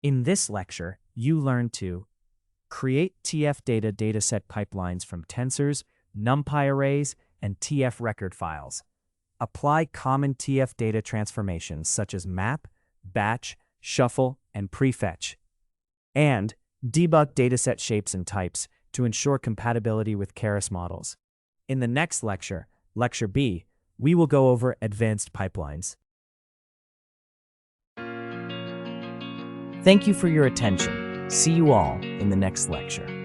In this lecture, you learn to create tf.data.Dataset pipelines from tensors, NumPy arrays, and TFRecord files. Apply common TF data transformations such as map, batch, shuffle, and prefetch. And debug dataset shapes and types to ensure compatibility with Keras models. In the next lecture, Lecture B, we will go over advanced pipelines. Thank you for your attention. See you all in the next lecture.